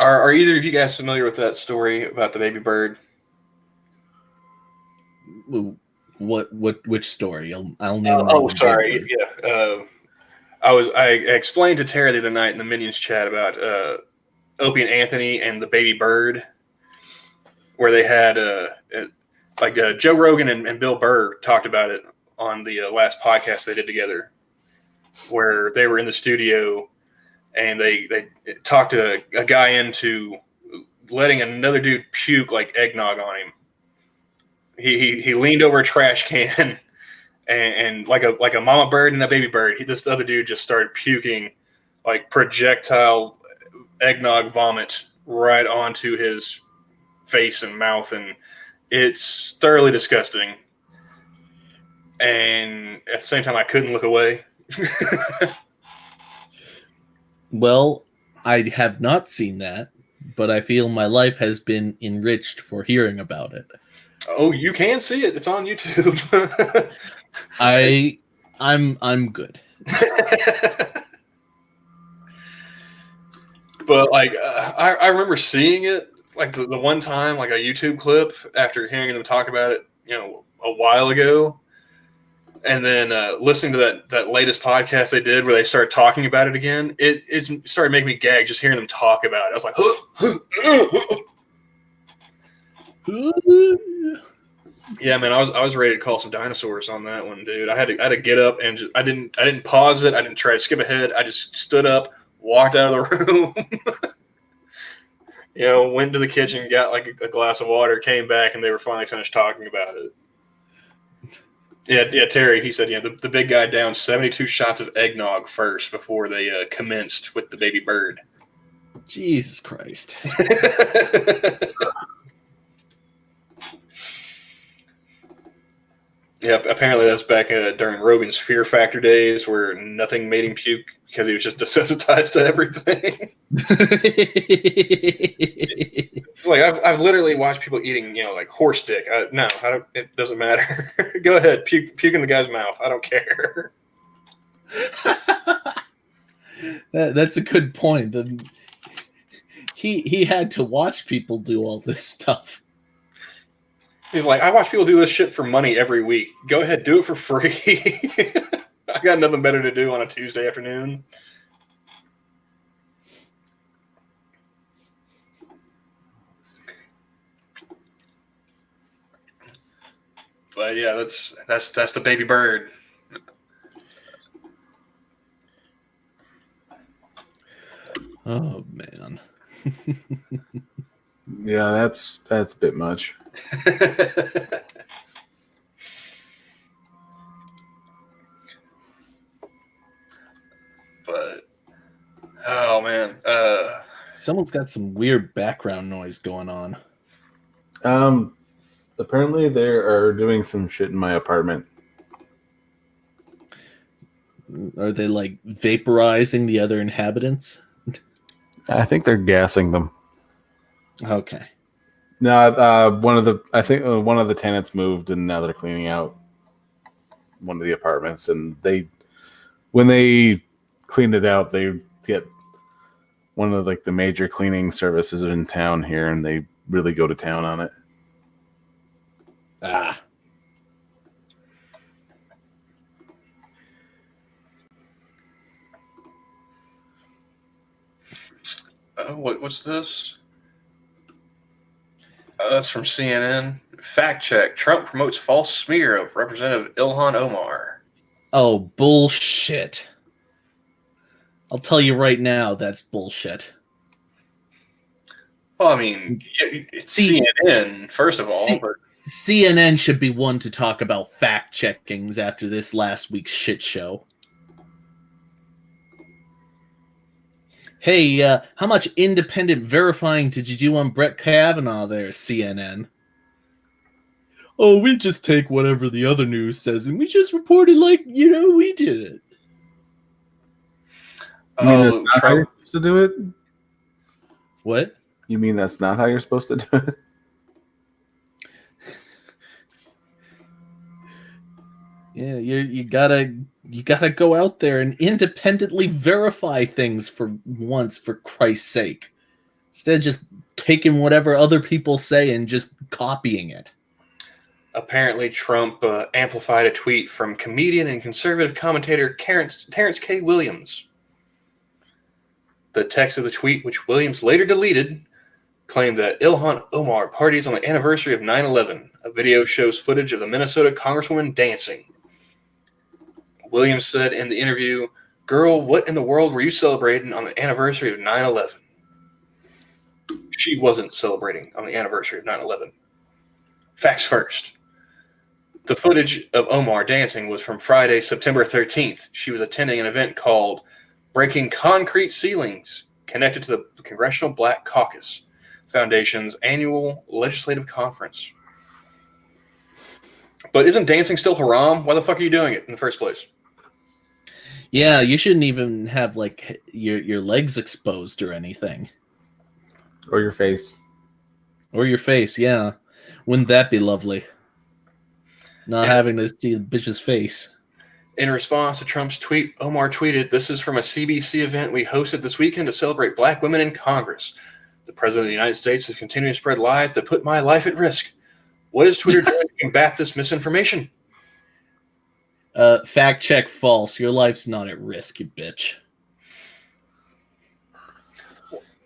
Are either of you guys familiar with that story about the baby bird? Which story? I'll name. Sorry. Yeah. I explained to Terry the other night in the Minions chat about Opie and Anthony and the baby bird, where they had Joe Rogan and Bill Burr talked about it on the last podcast they did together, where they were in the studio and they talked a guy into letting another dude puke like eggnog on him. He leaned over a trash can and like a mama bird and a baby bird, this other dude just started puking like projectile eggnog vomit right onto his face and mouth, and it's thoroughly disgusting. And at the same time, I couldn't look away. Well, I have not seen that, but I feel my life has been enriched for hearing about it. Oh, you can see it. It's on YouTube. I'm good. But like, I remember seeing it like the one time, like a YouTube clip after hearing them talk about it, a while ago, and then listening to that latest podcast they did where they started talking about it again. It started making me gag just hearing them talk about it. I was like, yeah, man, I was ready to call some dinosaurs on that one, dude. I had to get up and I didn't pause it. I didn't try to skip ahead. I just stood up, walked out of the room, went to the kitchen, got like a glass of water, came back, and they were finally finished talking about it. Yeah, Terry, he said, the big guy downed 72 shots of eggnog first before they commenced with the baby bird. Jesus Christ. Yep, apparently that's back during Rogan's Fear Factor days where nothing made him puke because he was just desensitized to everything. Like I've literally watched people eating, like horse dick. No, I don't. It doesn't matter. Go ahead, puke in the guy's mouth. I don't care. That's a good point. He had to watch people do all this stuff. He's like, I watch people do this shit for money every week. Go ahead, do it for free. I got nothing better to do on a Tuesday afternoon. But yeah, that's the baby bird. Oh man. Yeah, that's a bit much. But oh man, Someone's got some weird background noise going on. Apparently they are doing some shit in my apartment. Are they like vaporizing the other inhabitants? I think they're gassing them. Okay. No, one of the tenants moved, and now they're cleaning out one of the apartments. And when they cleaned it out, they get one of the major cleaning services in town here, and they really go to town on it. Ah. what's this? That's from CNN. Fact check: Trump promotes false smear of Representative Ilhan Omar. Oh, bullshit. I'll tell you right now, that's bullshit. Well, I mean, it's CNN, first of all. But CNN should be one to talk about fact checkings after this last week's shit show. Hey, how much independent verifying did you do on Brett Kavanaugh there, CNN? Oh, we just take whatever the other news says and we just report it like, we did it. You mean that's not how you're supposed to do it? What? You mean that's not how you're supposed to do it? Yeah, you gotta go out there and independently verify things for once, for Christ's sake. Instead of just taking whatever other people say and just copying it. Apparently, Trump amplified a tweet from comedian and conservative commentator Terrence K. Williams. The text of the tweet, which Williams later deleted, claimed that Ilhan Omar parties on the anniversary of 9/11. A video shows footage of the Minnesota congresswoman dancing. Williams said in the interview, "Girl, what in the world were you celebrating on the anniversary of 9/11? She wasn't celebrating on the anniversary of 9/11. Facts first. The footage of Omar dancing was from Friday, September 13th. She was attending an event called Breaking Concrete Ceilings, connected to the Congressional Black Caucus Foundation's annual legislative conference." But isn't dancing still haram? Why the fuck are you doing it in the first place? Yeah, you shouldn't even have like your legs exposed or anything. Or your face. Or your face, yeah. Wouldn't that be lovely? Not having to see the bitch's face. In response to Trump's tweet, Omar tweeted, "This is from a CBC event we hosted this weekend to celebrate black women in Congress. The President of the United States is continuing to spread lies that put my life at risk. What is Twitter doing to combat this misinformation?" Fact check false. Your life's not at risk, you bitch.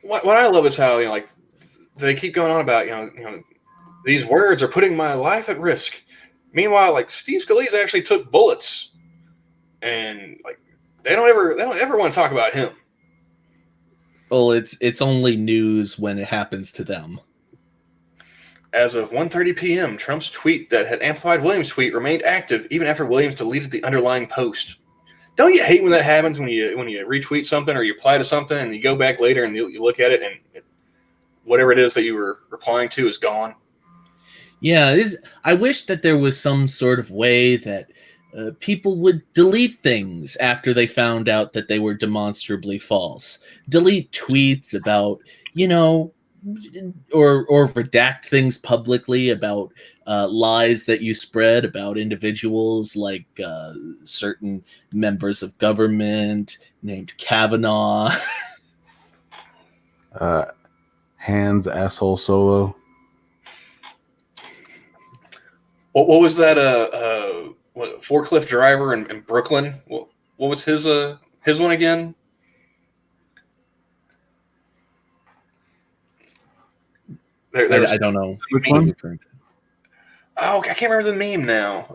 What I love is how they keep going on about these words are putting my life at risk. Meanwhile, Steve Scalise actually took bullets, and they don't ever want to talk about him. Well, it's only news when it happens to them. As of 1:30 p.m., Trump's tweet that had amplified Williams' tweet remained active even after Williams deleted the underlying post. Don't you hate when that happens, when you retweet something or you reply to something and you go back later and you look at it and whatever it is that you were replying to is gone? Yeah, I wish that there was some sort of way that people would delete things after they found out that they were demonstrably false. Delete tweets about, or redact things publicly about lies that you spread about individuals like certain members of government named Kavanaugh. Hands asshole solo. What was that? What, forklift driver in Brooklyn? What was his one again? There was, I don't know. Which what you're one? referring to. oh, I can't remember the meme now.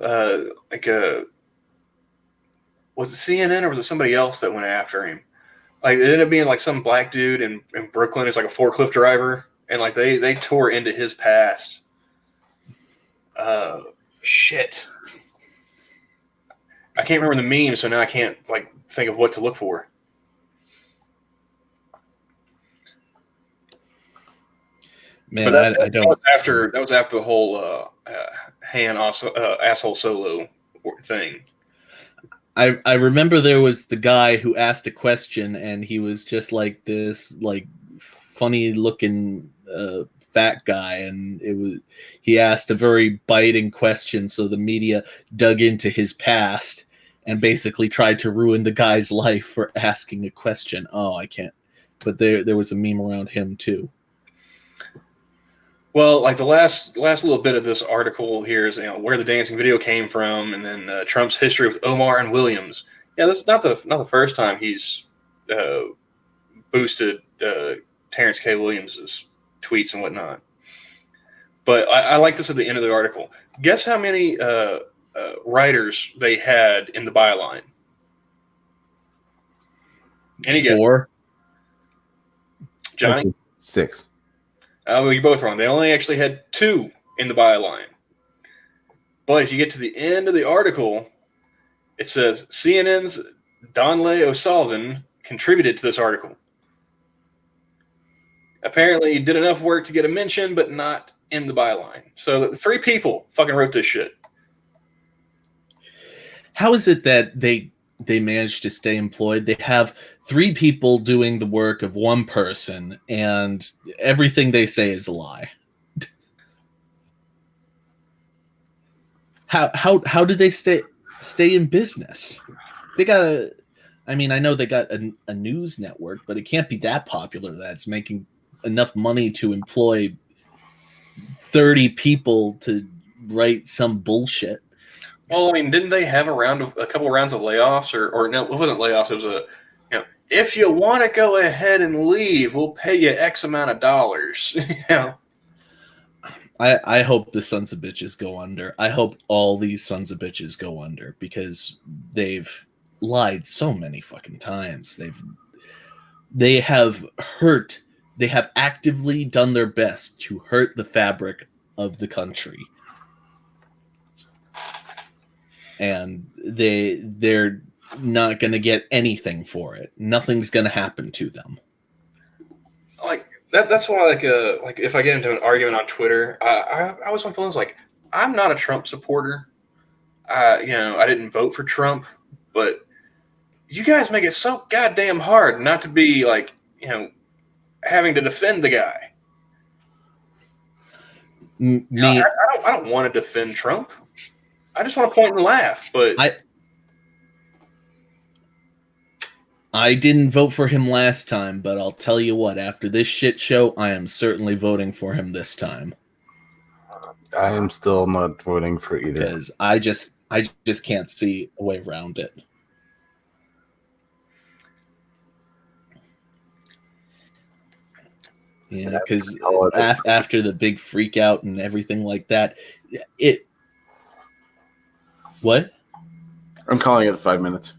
Was it CNN or was it somebody else that went after him? Like it ended up being like some black dude in Brooklyn. It's like a forklift driver, and like they tore into his past. Shit. I can't remember the meme, so now I can't like think of what to look for. Man, But I don't. that was after the whole asshole solo thing. I remember there was the guy who asked a question, and he was just like this, like funny looking fat guy, and he asked a very biting question, so the media dug into his past and basically tried to ruin the guy's life for asking a question. Oh, I can't. But there was a meme around him too. Well, like the last little bit of this article here is where the dancing video came from, and then Trump's history with Omar and Williams. Yeah, this is not the first time he's boosted Terrence K. Williams's tweets and whatnot. But I like this at the end of the article. Guess how many writers they had in the byline? Any guess? 4. Johnny? 6. Well, you're both wrong. They only actually had 2 in the byline. But if you get to the end of the article, it says CNN's Donley O'Sullivan contributed to this article. Apparently, he did enough work to get a mention, but not in the byline. So 3 people fucking wrote this shit. How is it that they managed to stay employed? They have 3 people doing the work of 1 person, and everything they say is a lie. How do they stay in business? They got I mean, I know they got a news network, but it can't be that popular that's making enough money to employ 30 people to write some bullshit. Well, I mean, didn't they have a couple rounds of layoffs, or no? It wasn't layoffs. It was if you want to go ahead and leave, we'll pay you X amount of dollars. I hope the sons of bitches go under. I hope all these sons of bitches go under because they've lied so many fucking times. They have actively done their best to hurt the fabric of the country. And they're not going to get anything for it. Nothing's going to happen to them. Like that's why, like if I get into an argument on Twitter, I always want to feel like I'm not a Trump supporter. I didn't vote for Trump, but you guys make it so goddamn hard not to be like having to defend the guy. I don't want to defend Trump. I just want to point and laugh, but I didn't vote for him last time, but I'll tell you what, after this shit show, I am certainly voting for him this time. I am still not voting for either. Because I just can't see a way around it. Yeah, because after the big freak out and everything like that, What? I'm calling it 5 minutes.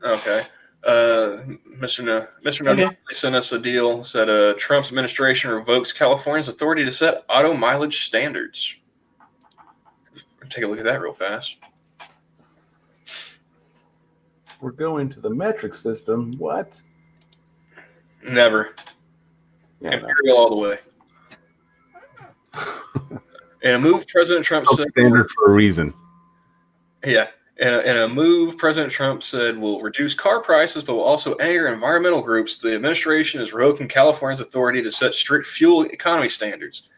Okay. Mr. No sent us a deal. Said Trump's administration revokes California's authority to set auto mileage standards. Take a look at that real fast. We're going to the metric system. What? Never. Yeah, Imperial all the way. In a move, President Trump said standard for a reason. Yeah. In a move, President Trump said will reduce car prices, but will also anger environmental groups. The administration is revoking California's authority to set strict fuel economy standards.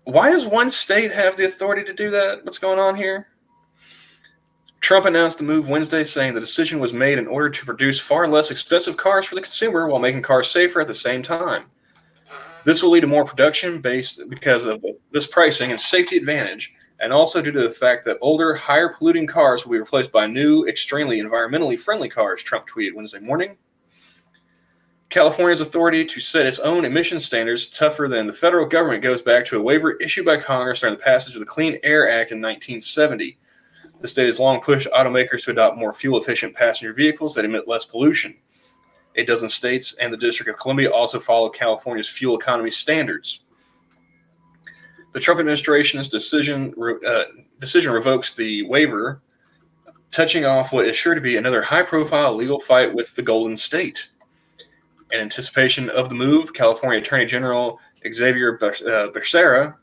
Why does one state have the authority to do that? What's going on here? Trump announced the move Wednesday, saying the decision was made in order to produce far less expensive cars for the consumer while making cars safer at the same time. This will lead to more production based because of this pricing and safety advantage, and also due to the fact that older, higher polluting cars will be replaced by new, extremely environmentally friendly cars, Trump tweeted Wednesday morning. California's authority to set its own emission standards tougher than the federal government goes back to a waiver issued by Congress during the passage of the Clean Air Act in 1970. The state has long pushed automakers to adopt more fuel-efficient passenger vehicles that emit less pollution. A dozen states and the District of Columbia also follow California's fuel economy standards. The Trump administration's decision revokes the waiver, touching off what is sure to be another high-profile legal fight with the Golden State. In anticipation of the move, California Attorney General Xavier Becerra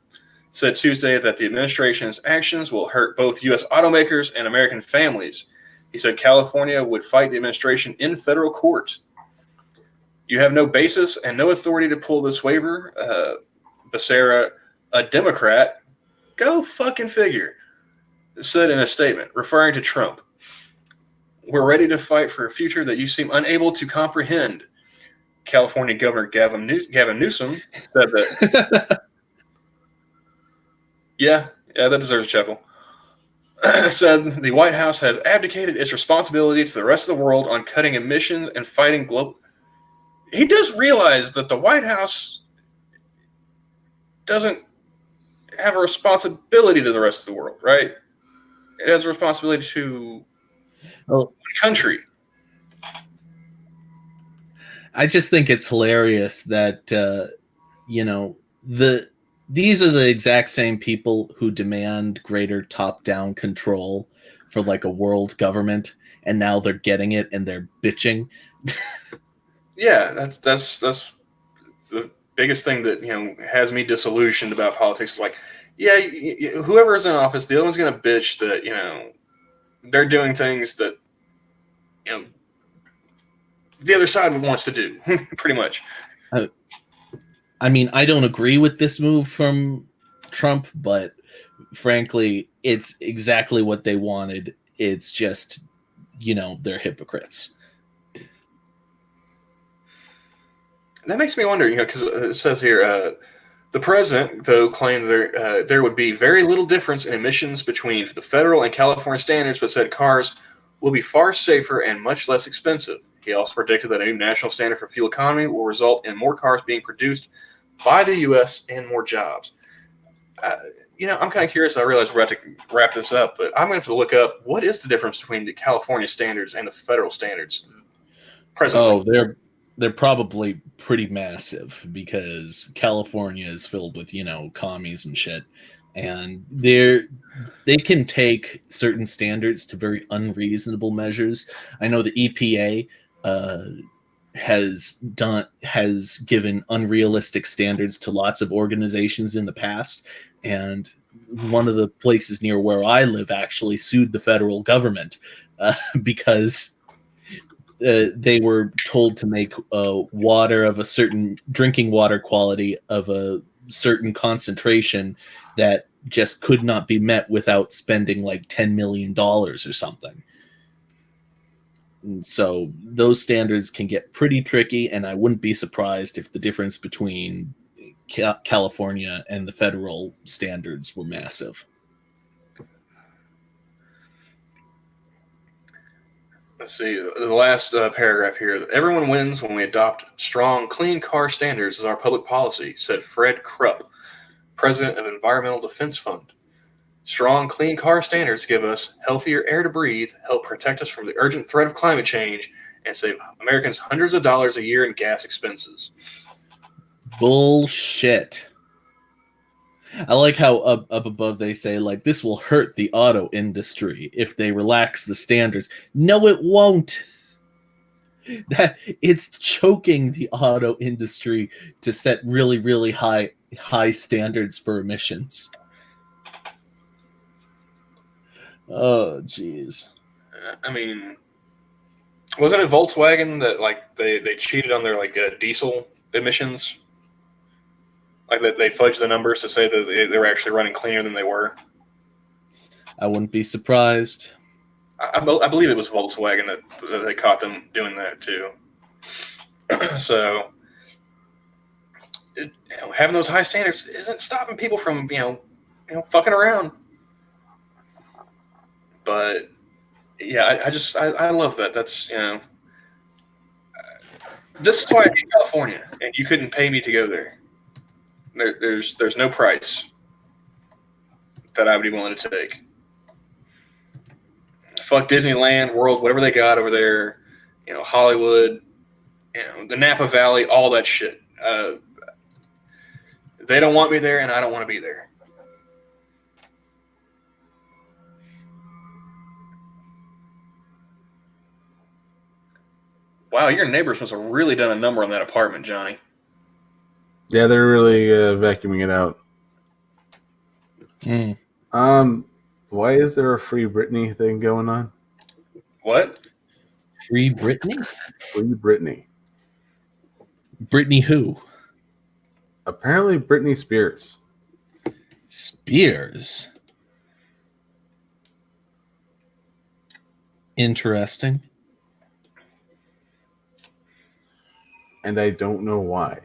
said Tuesday that the administration's actions will hurt both U.S. automakers and American families. He said California would fight the administration in federal court. You have no basis and no authority to pull this waiver. Becerra, a Democrat, go fucking figure, said in a statement referring to Trump. We're ready to fight for a future that you seem unable to comprehend. California Governor Gavin Newsom said that. Yeah, that deserves a chuckle. Said the White House has abdicated its responsibility to the rest of the world on cutting emissions and fighting global. He does realize that the White House doesn't have a responsibility to the rest of the world, right? It has a responsibility to the country. I just think it's hilarious that these are the exact same people who demand greater top-down control for like a world government, and now they're getting it and they're bitching. Yeah, that's the biggest thing that has me disillusioned about politics. Is like, yeah, whoever is in office, the other one's going to bitch that they're doing things that the other side wants to do, pretty much. I mean, I don't agree with this move from Trump, but frankly, it's exactly what they wanted. It's just, they're hypocrites. That makes me wonder, because it says here, the president, though, claimed there would be very little difference in emissions between the federal and California standards, but said cars will be far safer and much less expensive. He also predicted that a new national standard for fuel economy will result in more cars being produced by the U.S. and more jobs. I'm kind of curious. I realize we're about to wrap this up, but I'm going to have to look up what is the difference between the California standards and the federal standards presently. Oh, they're probably pretty massive because California is filled with commies and shit, and they can take certain standards to very unreasonable measures. I know the EPA has given unrealistic standards to lots of organizations in the past, and one of the places near where I live actually sued the federal government because they were told to make water of a certain drinking water quality of a certain concentration that just could not be met without spending like $10 million or something. And so those standards can get pretty tricky, and I wouldn't be surprised if the difference between California and the federal standards were massive. Let's see, the last paragraph here. Everyone wins when we adopt strong, clean car standards as our public policy, said Fred Krupp, president of Environmental Defense Fund. Strong, clean car standards give us healthier air to breathe, help protect us from the urgent threat of climate change, and save Americans hundreds of dollars a year in gas expenses. Bullshit. I like how up above they say, like, this will hurt the auto industry if they relax the standards. No, it won't. That it's choking the auto industry to set really, really high standards for emissions. Oh, jeez. I mean, wasn't it Volkswagen that they cheated on their diesel emissions? Like that they fudged the numbers to say that they were actually running cleaner than they were. I wouldn't be surprised. I believe it was Volkswagen that they caught them doing that too. So, having those high standards isn't stopping people from fucking around. But yeah, I love that. That's this is why I hate California, and you couldn't pay me to go there. There's no price that I would be willing to take. Fuck Disneyland, World, whatever they got over there, Hollywood, the Napa Valley, all that shit. They don't want me there, and I don't want to be there. Wow, your neighbors must have really done a number on that apartment, Johnny. Yeah, they're really vacuuming it out. Why is there a Free Britney thing going on? What? Free Britney? Free Britney. Britney who? Apparently Britney Spears. Spears. Interesting. And I don't know why.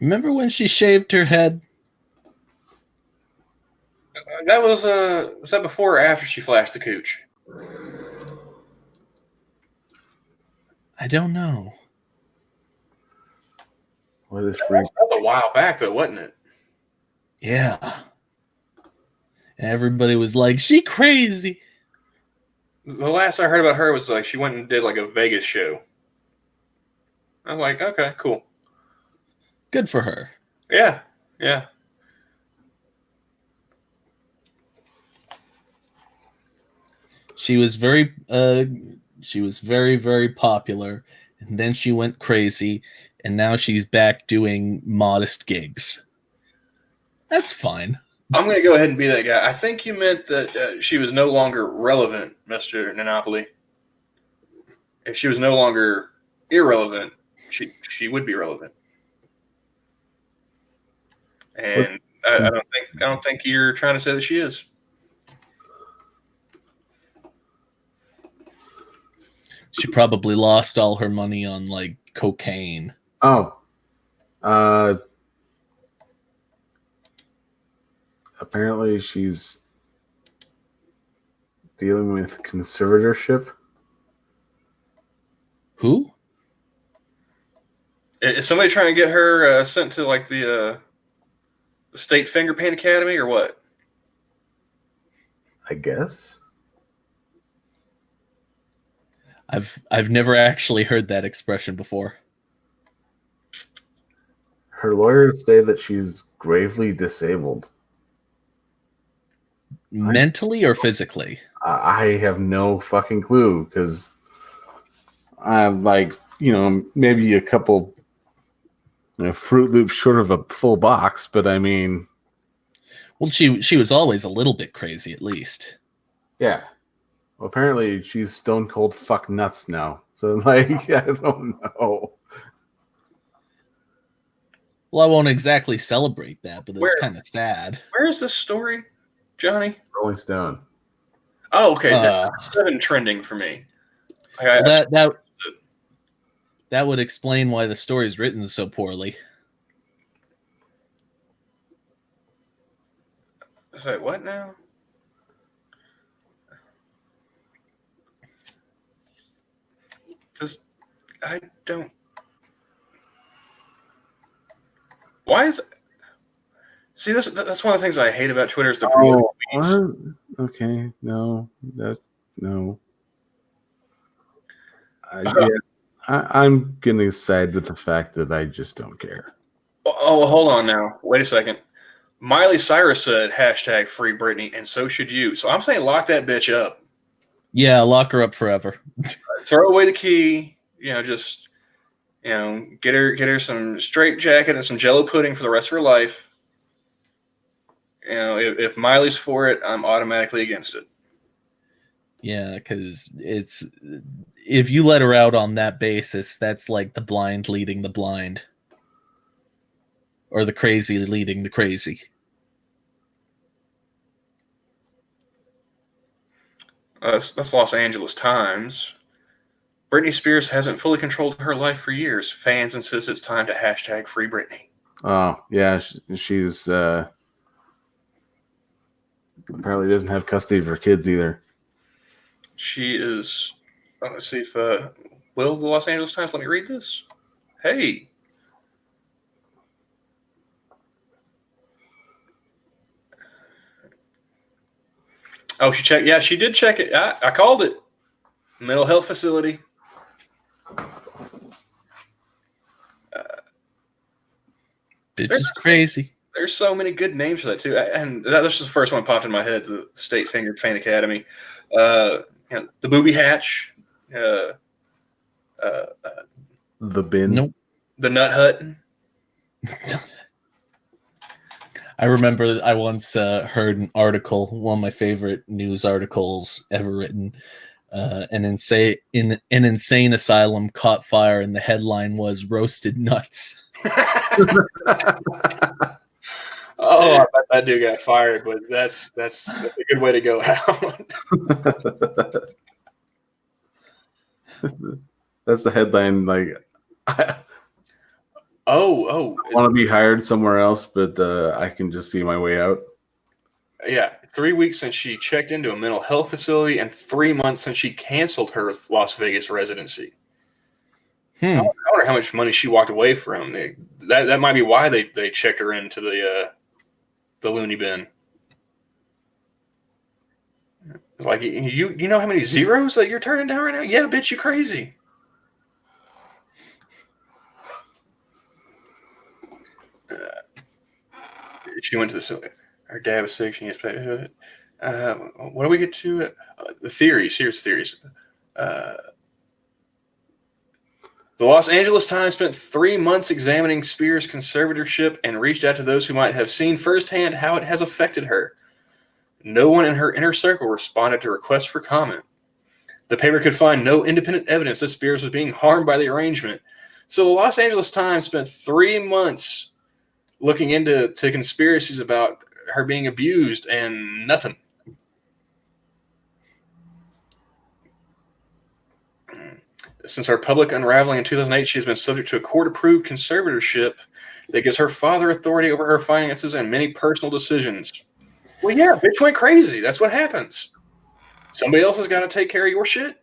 Remember when she shaved her head? That was that before or after she flashed the cooch? I don't know. What is free? That was a while back, though, wasn't it? Yeah. And everybody was like, she crazy. The last I heard about her was like she went and did like a Vegas show. I'm like, okay, cool. Good for her. Yeah, yeah. She was very very popular, and then she went crazy, and now she's back doing modest gigs. That's fine. I'm going to go ahead and be that guy. I think you meant that she was no longer relevant, Mr. Nanopoli. If she was no longer irrelevant, she would be relevant. And I don't think you're trying to say that she is. She probably lost all her money on like cocaine. Oh. Apparently she's dealing with conservatorship. Who? Is somebody trying to get her sent to like the State Finger Paint Academy or what? I guess. I've never actually heard that expression before. Her lawyers say that she's gravely disabled. Mentally or physically? I have no fucking clue because I'm like, maybe a couple Fruit Loops short of a full box, but I mean, well, she was always a little bit crazy, at least. Yeah. Well, apparently she's stone cold fuck nuts now. So like, I don't know. Well, I won't exactly celebrate that, but it's kind of sad. Where is this story, Johnny? Rolling Stone. Oh, okay. That's 7 trending for me. That would explain why the story's written so poorly. Say what now? I don't. Why is? See, that's one of the things I hate about Twitter is the tweets. Okay, no, no. I'm gonna side with the fact that I just don't care. Oh, hold on now. Wait a second. Miley Cyrus said #free Britney, and so should you. So I'm saying lock that bitch up. Yeah, lock her up forever. Throw away the key. Just get her some straight jacket and some Jello pudding for the rest of her life. If Miley's for it, I'm automatically against it. Yeah, because if you let her out on that basis, that's like the blind leading the blind, or the crazy leading the crazy. That's Los Angeles Times. Britney Spears hasn't fully controlled her life for years. Fans insist it's time to hashtag free Britney. Oh, yeah, she's probably doesn't have custody of her kids either. She is. Let's see if will the Los Angeles Times let me read this? Hey. Oh, she checked. Yeah, she did check it. I called it. Mental health facility. Bitch is crazy. There's so many good names for that too, and that's just the first one that popped in my head. The State Fingered Fan Academy, the Booby Hatch, The bin. Nope. the Nut Hut. I remember I once heard an article, one of my favorite news articles ever written. An insane asylum caught fire, and the headline was "Roasted Nuts." Oh, I bet that dude got fired, but that's a good way to go out. That's the headline. Like, I Oh, want to be hired somewhere else, but I can just see my way out. yeah. 3 weeks since she checked into a mental health facility, and 3 months since she canceled her Las Vegas residency. I wonder how much money she walked away from. That might be why they checked her into the loony bin. Like, you know how many zeros that you're turning down right now? Yeah, bitch, you crazy. She went to the. Her dad was sick. She needs to pay. What do we get to? The theories. Here's theories. The Los Angeles Times spent 3 months examining Spears' conservatorship and reached out to those who might have seen firsthand how it has affected her. No one in her inner circle responded to requests for comment. The paper could find no independent evidence that Spears was being harmed by the arrangement. So the Los Angeles Times spent 3 months looking into conspiracies about her being abused and nothing. Since her public unraveling in 2008, she has been subject to a court-approved conservatorship that gives her father authority over her finances and many personal decisions. Well, yeah, bitch went crazy. That's what happens. Somebody else has got to take care of your shit.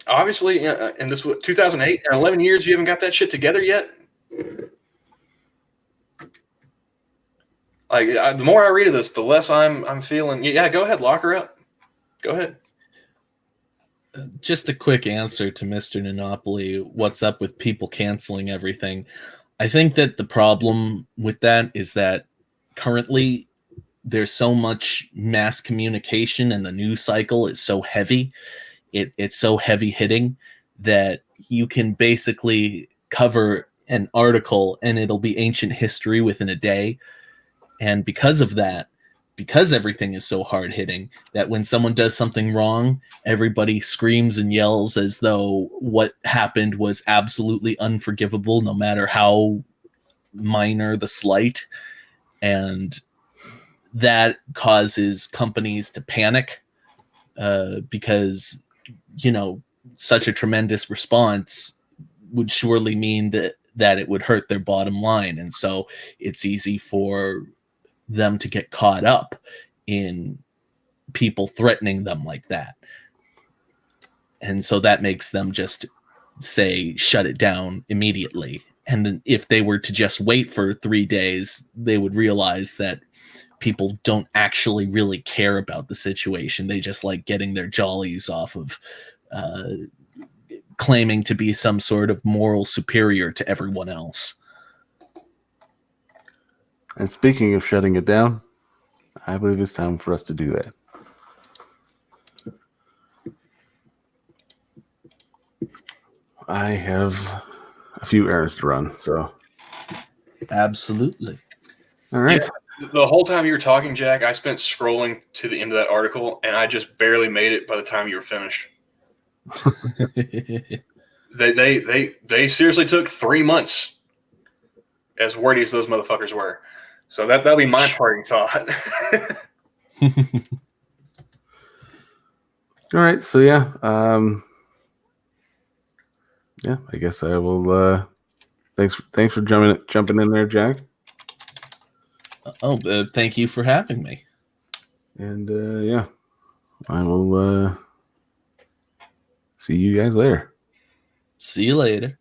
Obviously, in this 2008, in 11 years, you haven't got that shit together yet. Like, the more I read of this, the less I'm feeling. Yeah, go ahead, lock her up. Go ahead. Just a quick answer to Mr. Nanopoly. What's up with people canceling everything? I think that the problem with that is that currently there's so much mass communication and the news cycle is so heavy. It's so heavy hitting that you can basically cover an article and it'll be ancient history within a day. And because of that, because everything is so hard hitting, that when someone does something wrong, everybody screams and yells as though what happened was absolutely unforgivable, no matter how minor the slight. And that causes companies to panic because, such a tremendous response would surely mean that it would hurt their bottom line. And so it's easy for them to get caught up in people threatening them like that. And so that makes them just say, shut it down immediately. And then if they were to just wait for 3 days, they would realize that people don't actually really care about the situation. They just like getting their jollies off of claiming to be some sort of moral superior to everyone else. And speaking of shutting it down, I believe it's time for us to do that. I have a few errands to run, so. Absolutely. All right. Yeah, the whole time you were talking, Jack, I spent scrolling to the end of that article, and I just barely made it by the time you were finished. They seriously took 3 months, as wordy as those motherfuckers were. So that'll be my parting thought. All right, so yeah, I guess I will. Thanks for jumping in there, Jack. Thank you for having me. And yeah, I will see you guys later. See you later.